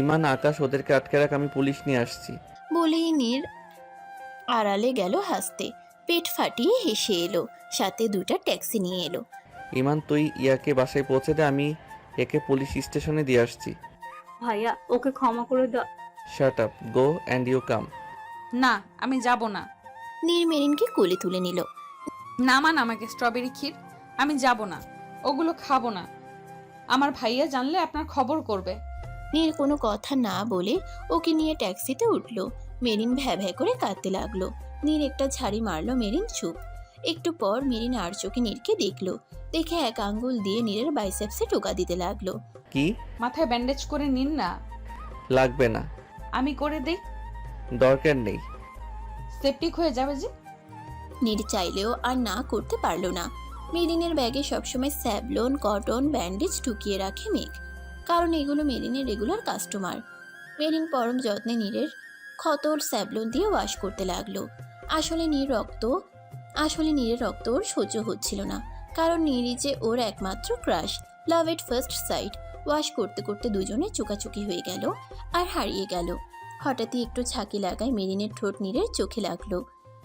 ইমান, আকাশ, ওদেরকে আটকে রাখ, আমি পুলিশ নিয়ে আসছি। বলেই নীর আড়ালে গেল হাসতে, পেট ফাটিয়ে হেসে এলো, সাথে দুটা ট্যাক্সি নিয়ে এলো। ইমান, তুই ইয়াকে বাসায় পৌঁছে দে, আমি একে পুলিশ স্টেশনে দিয়ে আসছি। ভাইয়া ওকে ক্ষমা করে দাও। Shut up, go and you come. না আমি যাব না। নীর মেরিনকে কোলে তুলে নিল। নামান আমাকে স্ট্রবেরি ক্ষীর। আমি যাব না, ওগুলো খাবো না। আমার ভাইয়া জানলে আপনার খবর করবে। নীর কোনো কথা না বলে ওকে নিয়ে ট্যাক্সিতে উঠল। মেরিন ভ্যা ভ্যা করে কাঁদতে লাগলো। নীর একটা ঝাড়ি মারলো, মেরিন চুপ। একটু পর মেরিন আর চোখে নীরকে দেখলো, দেখে এক আঙ্গুল দিয়ে নীরের বাইসেপসে টোকা দিতে লাগলো। কি? মাথায় ব্যান্ডেজ করে নিন না। লাগবে না। আমি করে দেই। দরকার নেই। সেপটিক হয়ে যাবে যে। নীর চাইলেও আর না করতে পারলো না। মেরিনের ব্যাগে সবসময় স্যাভলন, কটন, ব্যান্ডেজ ঢুকিয়ে রাখে মেঘ, কারণ এগুলো মেরিনের রেগুলার কাস্টমার। মেরিন পরম যত্নে নীরের ক্ষতর স্যাভলন দিয়ে ওয়াশ করতে লাগলো। আসলে নীরের রক্ত ওর সহ্য হচ্ছিল না, কারণ নীরই যে ওর একমাত্র crush, love at first sight. Wash করতে করতে দুজনে চোকাচুকি হয়ে গেল আর হারিয়ে গেল। হঠাৎই একটু ঝাঁকি লাগায় মেরিনের ঠোঁট নীরের চোখে লাগলো।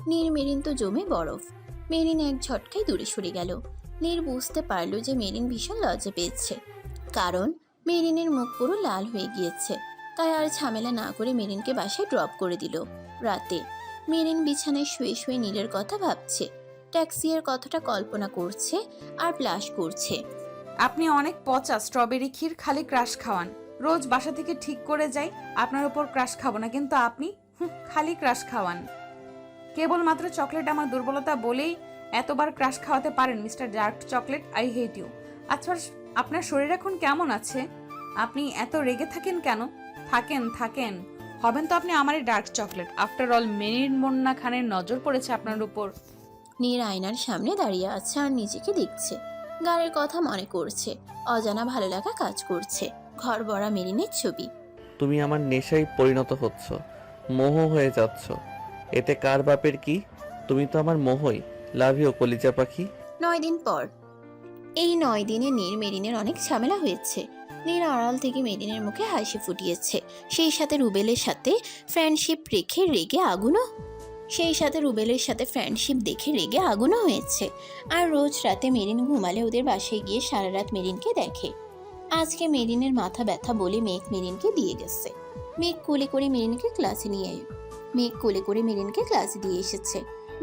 নীর মেরিন তো জমে বরফ। মেরিন এক ঝটকায় দূরে সরে গেল। নীর বুঝতে পারল যে মেরিন ভীষণ লজ্জা পেয়েছে, কারণ মেরিনের মুখ পুরো লাল হয়ে গিয়েছে। তাই আর ঝামেলা না করে মেরিনকে বাসায় ড্রপ করে দিল। রাতে মেরিন বিছানায় শুয়ে শুয়ে নীলের কথা ভাবছে, ট্যাক্সির কথাটা কল্পনা করছে আর প্লাস করছে। আপনি অনেক পচা স্ট্রবেরি ক্ষীর, খালি ক্রাশ খাওয়ান। রোজ বাসা থেকে ঠিক করে যাই আপনার উপর ক্রাশ খাবো না, কিন্তু আপনি খালি ক্রাশ খাওয়ান। কেবলমাত্র চকলেট আমার দুর্বলতা বলেই এতবার ক্রাশ খাওয়াতে পারেন mister dark chocolate. I hate you. আচ্ছা, আপনার শরীর এখন কেমন আছে? আপনি এত রেগে থাকেন কেন? থাকেন হবেন তো আপনি আমারই dark chocolate. After all marine Munna খানের নজর পড়েছে আপনার উপর। নীর আয়নার সামনে দাঁড়িয়ে আছে আর নিজেকে দেখছে। গানের কথা মনে করছে, অজানা ভালো লাগা কাজ করছে। ঘর ভরা মেরিনের ছবি। তুমি আমার নেশায় পরিণত হচ্ছ, মোহ হয়ে যাচ্ছ। এতে কার বাপের কি? তুমি তো আমার মোহই। লাভ ইউ কলিজা পাখি। 9 দিন পর। এই 9 দিনে নীর মেরিনের অনেক ঝামেলা হয়েছে। নীর আড়াল থেকে মেরিনের মুখে হাসি ফুটিয়েছে, সেই সাথে রুবেলের সাথে ফ্রেন্ডশিপ দেখে রেগে আগুনও হয়েছে। আর রোজ রাতে মেরিন ঘুমালে ওদের বাসায় গিয়ে সারা রাত মেরিনকে দেখে। আজকে মেরিনের মাথা ব্যথা বলে মেঘ মেরিনকে দিয়ে গেছে। মেঘ কোলে করে মেরিনকে ক্লাসে দিয়ে এসেছে।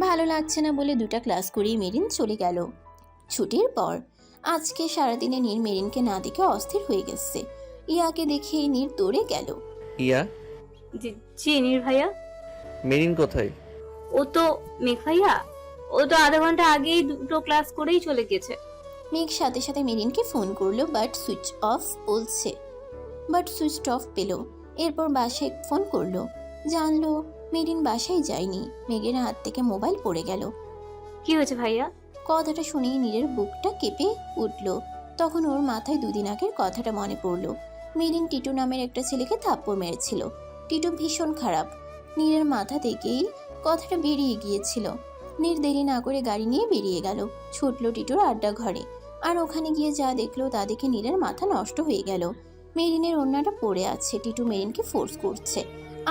ভালো লাগছে না বলে 2টা ক্লাস করেই মেরিন চলে গেল। ছুটির পর আজকে সারাদিনে নীর মেরিনকে না দেখে অস্থির হয়ে গেছে। ইয়াকে দেখে নীর দৌড়ে গেল। ইয়া, জি নীর ভাইয়া। মেরিন কোথায়? ও তো মেঘ ভাইয়া, ও তো আধা ঘন্টা আগেই 2টো ক্লাস করেই চলে গেছে। মেঘ সাথে সাথে মেরিনকে ফোন করলো, বাট সুইচ অফ পেল। এরপর বাসায় ফোন করলো, জানলো মেরিন বাসায় যায়নি। মেঘের হাত থেকে মোবাইল পড়ে গেল। কি হয়েছে ভাইয়া? কথাটা শুনেই নীরের বুকটা কেঁপে উঠল। তখন ওর মাথায় 2 দিন আগের কথাটা মনে পড়লো। মেরিন টিটু নামের একটা ছেলেকে থাপ্পড় মেরেছিল। টিটু ভীষণ খারাপ। নীরের মাথা থেকেই কথাটা বেরিয়ে গিয়েছিল। নীর দেরি না করে গাড়ি নিয়ে বেরিয়ে গেল, ছুটলো টিটুর আড্ডা ঘরে। আর ওখানে গিয়ে যা দেখলো তা দেখে নীরের মাথা নষ্ট হয়ে গেল। মেরিনের ওড়নাটা পড়ে আছে, টিটু মেরিনকে ফোর্স করছে।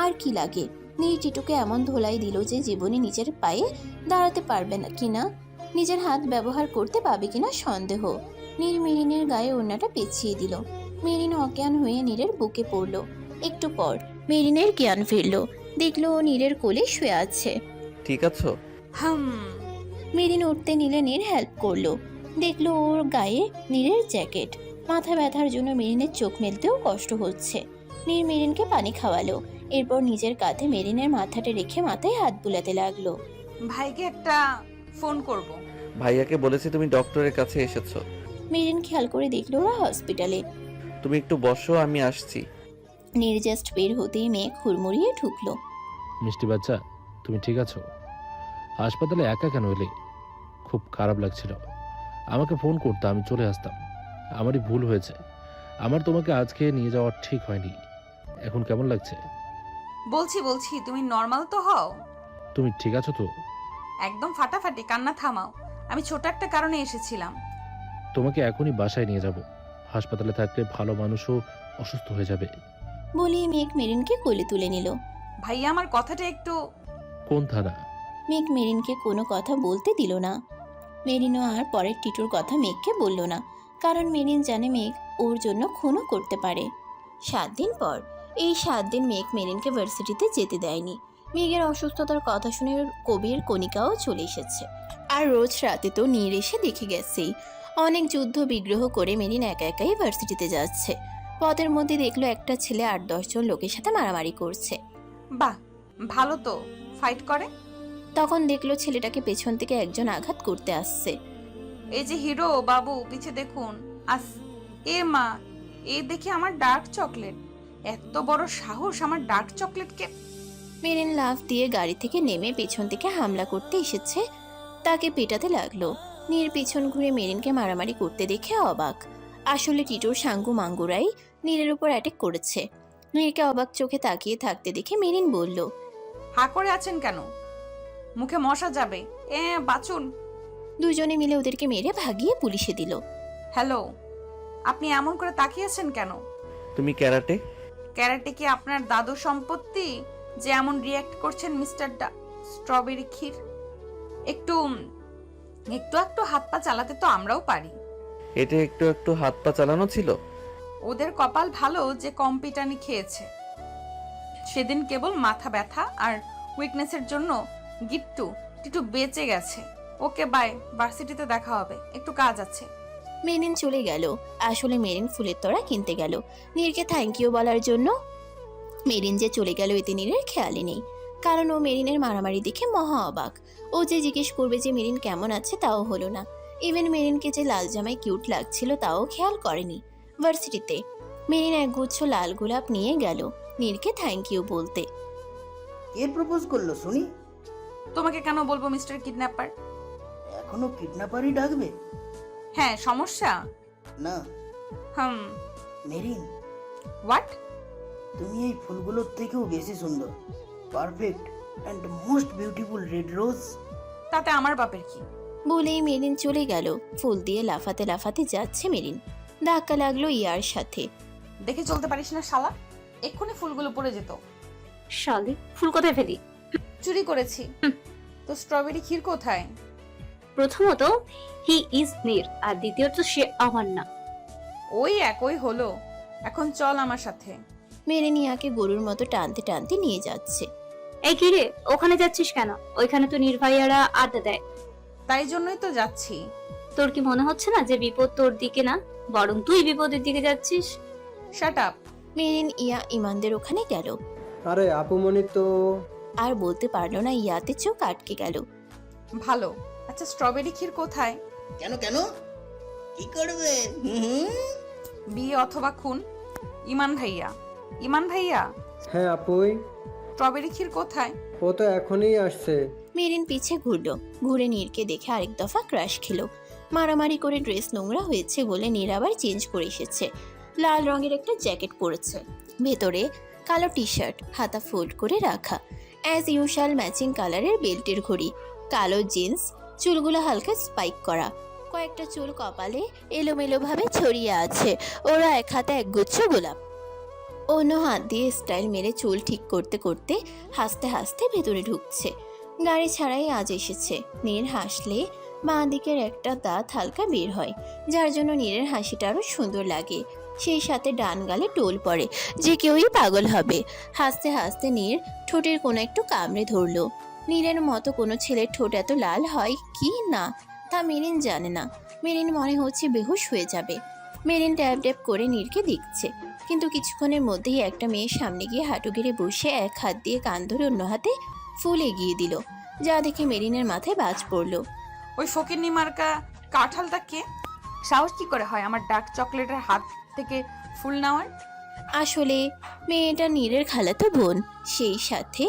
আর কি লাগে? নীর টিটুকে এমন ধোলাই দিল যে জীবনে নিজের পায়ে দাঁড়াতে পারবে না কিনা, নিজের হাত ব্যবহার করতে পাবে কিনা সন্দেহ। নীর মেরিনের গায়ে ওড়নাটা পেঁচিয়ে দিল। মেরিন অজ্ঞান হয়ে নীরের বুকে পড়ল। একটু পর মেরিনের জ্ঞান ফিরল। দেখলো ও নীরের কোলে শুয়ে আছে। ঠিক আছো? মেরিন উঠতে নিলে নীর হেল্প করলো। দেখলো ওর গায়ে নীরের জ্যাকেট। মাথা ব্যথার জন্য মেরিনের চোখ মেলতেও কষ্ট হচ্ছে। নীর মেরিনকে পানি খাওয়ালো। এরপর নিজের কাঁধে মেরিনের মাথাটা রেখে মাথায় হাত বুলাতে লাগলো। ভাইকে একটা ফোন করব। ভাইয়াকে বলেছি তুমি ডক্টরের কাছে এসেছো। মেরিন খেয়াল করে দেখলো ওরা হসপিটালে। তুমি একটু বসো, আমি আসছি। নীর জাস্ট বের হতেই মেঘ হুড়মুড়িয়ে ঢুকলো। মিষ্টি বাচ্চা, তুমি ঠিক আছো? হাসপাতালে একা কেন এলে? খুব খারাপ লাগছিল। আমাকে ফোন করতে, আমি চলে আসতাম। আমারই ভুল হয়েছে। আমার তোমাকে আজকে নিয়ে যাওয়া ঠিক হয়নি। এখন কেমন লাগছে? বলছি তুমি নর্মাল তো হও। তুমি ঠিক আছো তো? একদম ফাটাফাটি, কান্না থামাও। আমি ছোট একটা কারণে এসেছিলাম। তোমাকে এখনই বাসায় নিয়ে যাব। হাসপাতালে থাকলে ভালো মানুষও অসুস্থ হয়ে যাবে। বলেই মেঘ মেরিনকে কোলে তুলে নিল। ভাইয়া আমার কথাটা একটু। কোন থানা? মেঘ মেরিনকে কোনো কথা বলতে দিল না। মেরিনও আর পরের টিটুর কথা মেঘকে বলল না, কারণ মেরিন জানে মেঘ ওর জন্য খুনও করতে পারে। 7 দিন পর। এই 7 দিন মেঘ মেরিনকে ভার্সিটিতে যেতে দেয়নি। মেঘের অসুস্থতার কথা শুনে কবির কণিকাও চলে এসেছে। আর রোজ রাতে তো নীর এসে দেখে গেছেই। অনেক যুদ্ধ বিগ্রহ করে মেরিন একা একাই ভার্সিটিতে যাচ্ছে। পথের মধ্যে দেখলো একটা ছেলে 8-10 জন লোকের সাথে মারামারি করছে। বাহ, ভালো তো, ফাইট করে। তখন দেখলো ছেলেটাকে পেছন থেকে একজন আঘাত করতে আসছে। এই যে হিরো বাবু, পিছে দেখুন। এ মা, এই দেখি আমার ডার্ক চকলেট। এত বড় সাহস আমার ডার্ক চকলেটকে। মেরিন লাফ দিয়ে গাড়ি থেকে নেমে পেছন থেকে হামলা করতে এসেছে। তাকে পেটাতে লাগলো। নীর পেছন ঘুরে মেরিনকে মারামারি করতে দেখে অবাক। আসলে টিটোর সাঙ্গু মাঙ্গুরাই নীরের উপর অ্যাটাক করেছে। নীরকে অবাক চোখে তাকিয়ে থাকতে দেখে মেরিন বলল, হা করে আছেন কেন? মুখে মশা যাবে। বাঁচুন। দুজনে মিলে ওদেরকে মেরে ভাগিয়ে পুলিশে দিল। হ্যালো, আপনি এমন করে তাকিয়েছেন কেন? তুমি ক্যারাটে? ক্যারাটে কি আপনার দাদু সম্পত্তি যে এমন রিয়্যাক্ট করছেন মিস্টার স্ট্রবেরি ক্ষীর? একটু একটু হাত পা চালাতে তো আমরাও পারি। এটা একটু হাত পা চালানো ছিল। ওদের কপাল ভালো যে কম পিটানি খেয়েছে। সেদিন কেবল মাথা ব্যথা আর উইকনেসের জন্য টিটু বেঁচে গেছে। ওকে বাই, ভার্সিটিতে দেখা হবে, একটু কাজ আছে। মেরিন চলে গেল। আসলে মেরিন ফুলের তোড়া কিনতে গেল নীরকে থ্যাংক ইউ বলার জন্য। মেরিন যে চলে গেল এতে নীরের খেয়ালই নেই। কারণ ও মেরিনের মারামারি দেখে মহা অবাক। ও যে জিজ্ঞেস করবে যে মেরিন কেমন আছে তাও হলো না। ইভেন মেরিনকে যে লাল জামায় কিউট লাগছিল তাও খেয়াল করেনি। ভার্সিটিতে মেরিন একগুচ্ছ লাল গোলাপ নিয়ে গেল নীরকে থ্যাংক ইউ বলতে। কে প্রপোজ করলো শুনি? তোমাকে কেন বলবো মিস্টার কিডন্যাপার? এখনো কিডন্যাপারই ডাকবে? হ্যাঁ, সমস্যা? না মেরিন, হোয়াট? তুমি এই ফুলগুলোর থেকেও বেশি সুন্দর। Perfect and most beautiful red rose. তাতে আমার বাপের কি? বলেই মেরিন চলে গেল। ফুল দিয়ে লাফাতে লাফাতে যাচ্ছে মেরিন। ধাক্কা লাগলো ইয়ার সাথে। দেখে চলতে পারিস না শালা? এক্ষুনি ফুলগুলো পড়ে যেত। শালি, ফুল কোথায় ফেলি? চুরি করেছি। তো স্ট্রবেরি ক্ষীর কোথায়? প্রথমত হি ইজ নীর, আর দ্বিতীয়ত সে আমার না। ওই একই হলো। এখন চল আমার সাথে। মেরিন ইয়াকে গরুর মতো টানতে টানতে নিয়ে যাচ্ছে। এই কি রে, ওখানে যাচ্ছিস কেন? ওইখানে তো নির্ভয়ারা আড্ডা দেয়। তাই জন্যই তো যাচ্ছি। তোর কি মনে হচ্ছে না যে বিপদ তোর দিকে না, বরং তুই বিপদের দিকে যাচ্ছিস? Shut up. মেরিন ইয়া ইমানদের ওখানে গেল। আরে আপুমনি তো। আর বলতে পারলো না, ইয়াতে চোখ আটকে গেল। ভালো। আচ্ছা, স্ট্রবেরি ক্ষীর কোথায়? কেন কেন কি করবে? বিয়ে অথবা খুন। ইমান ভাইয়া, ইমান ভাইয়া, হ্যাঁ আপুই, স্ট্রবেরি ক্ষীর কোথায়? ও তো এখনই আসছে। মেরিন পিছে ঘুরলো। ঘুরে নীরকে দেখে আরেক দফা ক্রাশ খেলো। মারামারি করে ড্রেস নোংরা হয়েছে বলে নীর আবার চেঞ্জ করে এসেছে। লাল রঙের একটা জ্যাকেট পরেছে, ভেতরে কালো টি শার্ট, হাতা ফোল্ড করে রাখা। অ্যাজ ইউশাল ম্যাচিং কালারের বেল্টের ঘড়ি, কালো জিন্স, চুলগুলো হালকা স্পাইক করা, কয়েকটা চুল কপালে এলোমেলোভাবে ছড়িয়ে আছে। ওরা এক হাতে একগুচ্ছ গোলাপ, অন্য হাত দিয়ে স্টাইল মেরে চুল ঠিক করতে করতে হাসতে হাসতে ভেতরে ঢুকছে। গাড়ি ছাড়াই আজ এসেছে। নীর হাসলে বাঁ দিকের একটা দাঁত হালকা বের হয়, যার জন্য নীরের হাসিটা আরও সুন্দর লাগে। সেই সাথে ডান গালে টোল পড়ে, যে কেউই পাগল হবে। হাসতে হাসতে নীর ঠোঁটের কোনো একটু কামড়ে ধরলো। নীরের মতো কোনো ছেলের ঠোঁট এত লাল হয় কি না তা মেরিন জানে না। মেরিন মনে হচ্ছে বেহুশ হয়ে যাবে। মেরিন ট্যাপ ট্যাপ করে নীরকে দেখছে, কিন্তু কিছুক্ষণের মধ্যেই একটা মেয়ের সামনে গিয়ে হাঁটু গেড়ে বসে এক হাত দিয়ে কান ধরে অন্য হাতে ফুল এগিয়ে দিল, যা দেখে মেরিনের মাথায় বাজ পড়লো। ওই ফকিন্নি মার্কা কাঁঠালটা কে? সাহস কি করে হয় আমার ডার্ক চকলেটের হাত থেকে ফুল নেওয়ার? আসলে মেয়েটা নীরের খালাতো বোন, সেই সাথে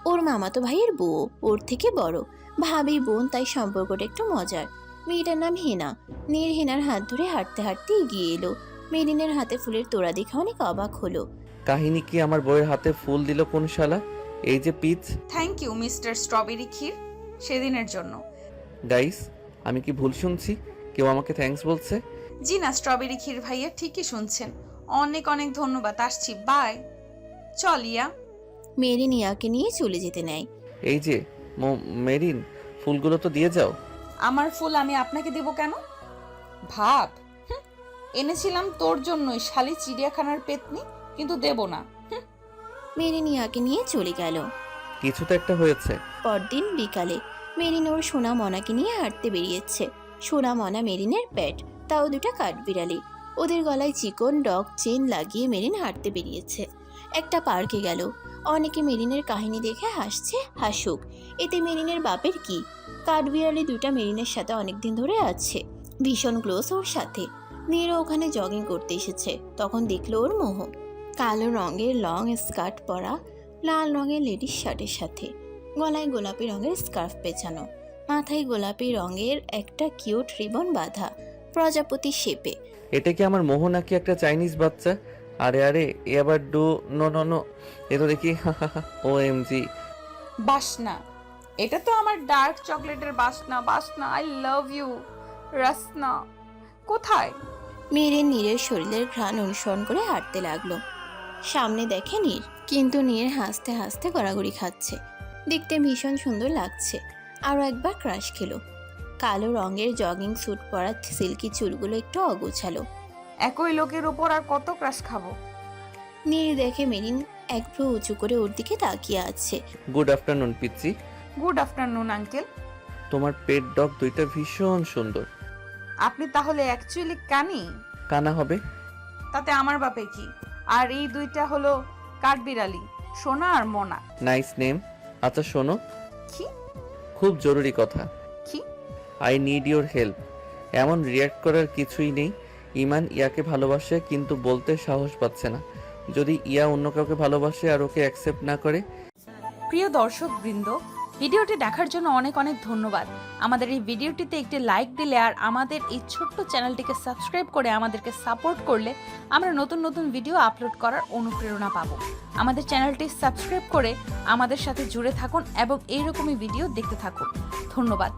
ওর মামাতো ভাইয়ের বউ, ওর থেকে বড় ভাবি বোন, তাই সম্পর্কটা একটু মজার। মেয়েটার নাম হেনা। নীর হেনার হাত ধরে হাঁটতে হাঁটতে এগিয়ে এলো। মেরিনের হাতে ফুলের তোড়া দেখে অনেক অবাক হলো। কাহিনী কি আমার বউয়ের হাতে ফুল দিল কোন শালা? এই যে peach. Thank you mister strawberry ক্ষীর, সেদিনের জন্য। গাইস, আমি কি ভুল শুনছি? কেউ আমাকে থ্যাঙ্কস বলছে? জি না স্ট্রবেরি ক্ষীর ভাইয়া, ঠিকই শুনছেন। অনেক অনেক ধন্যবাদ, আসছি, বাই। চল ইয়া। মেরিন ইয়াকে নিয়ে চলে যেতে নেয়। এই যে মেরিন, ফুলগুলো তো দিয়ে যাও। আমার ফুল আমি আপনাকে দেব কেন? ভাব, এনেছিলাম তোর জন্যই শালি চিড়িয়াখানার পেতনি, কিন্তু দেব না। মেরিন ইয়াকে নিয়ে চলে গেল। কিছু তো একটা হয়েছে। পরদিন বিকালে মেরিন ওর সোনা মনাকে নিয়ে হাঁটতে বেরিয়েছে। সোনা মনা মেরিনের পেট, তাও দুটা কাঠবিড়ালি। ওদের গলায় চিকন ডগ চেন লাগিয়ে মেরিন হাঁটতে বেরিয়েছে। একটা পার্কে গেল। অনেকে মেরিনের কাহিনী দেখে হাসছে, হাসুক, এতে মেরিনের বাপের কি? কাঠবিড়ালি দুটা মেরিনের সাথে অনেকদিন ধরে আছে, ভীষণ ক্লোজ ওর সাথে। নীরও ওখানে জগিং করতে এসেছে, তখন দেখলো ওর মোহ। কালো রঙের লং স্কার্ট পরা, লাল রঙের লেডিস শার্টের সাথে, গলায় গোলাপি রঙের স্কার্ফ পেঁচানো, মাথায় গোলাপি রঙের একটা কিউট রিবন বাঁধা, প্রজাপতি শেপে। এটা কি আমার মোহ নাকি একটা চাইনিজ বাচ্চা? আরে আরে, এ আবার ডু নো নো নো, এ তো দেখি OMG। বাসনা, এটা তো আমার ডার্ক চকলেটের বাসনা। বাসনা, আই লাভ ইউ রসনা। কোথায়? মেরিন নীরের শরীরের ঘ্রাণ অনুসরণ করে হাঁটতে লাগলো। সামনে দেখে নীর, কিন্তু নীর হাসতে হাসতে গড়াগড়ি খাচ্ছে। দেখতে ভীষণ সুন্দর লাগছে। আরও একবার ক্রাশ খেলো। কালো রঙের জগিং স্যুট পরা সিল্কি চুলগুলো একটু অগোছালো। একই লোকের ওপর আর কত ক্রাশ খাবো? নীর দেখে মেরিন এক ভ্রু উঁচু করে ওর দিকে তাকিয়ে আছে। গুড আফটারনুন পিচ্চি। Good afternoon uncle. তোমার পেট ডগ দুইটা ভীষণ সুন্দর। আপনি তাহলে অ্যাকচুয়ালি কানি? কানা হবে তাতে আমার বাপে কি? আর এই দুইটা হলো কাঠবিড়ালি, সোনা আর মোনা। Nice name. আচ্ছা শোনো, কি? খুব জরুরি কথা। কি? I need your help. এমন রিয়্যাক্ট করার কিছুই নেই। ইমান ইয়াকে ভালোবাসে কিন্তু বলতে সাহস পাচ্ছে না। যদি ইয়া অন্য কাউকে ভালোবাসে আর ওকে অ্যাকসেপ্ট না করে? প্রিয় দর্শকবৃন্দ, ভিডিওটি দেখার জন্য অনেক অনেক ধন্যবাদ। আমাদের এই ভিডিওটিতে একটি লাইক দিলে আর আমাদের এই ছোট্ট চ্যানেলটিকে সাবস্ক্রাইব করে আমাদেরকে সাপোর্ট করলে আমরা নতুন নতুন ভিডিও আপলোড করার অনুপ্রেরণা পাবো। আমাদের চ্যানেলটি সাবস্ক্রাইব করে আমাদের সাথে জুড়ে থাকুন এবং এইরকমই ভিডিও দেখতে থাকুন। ধন্যবাদ।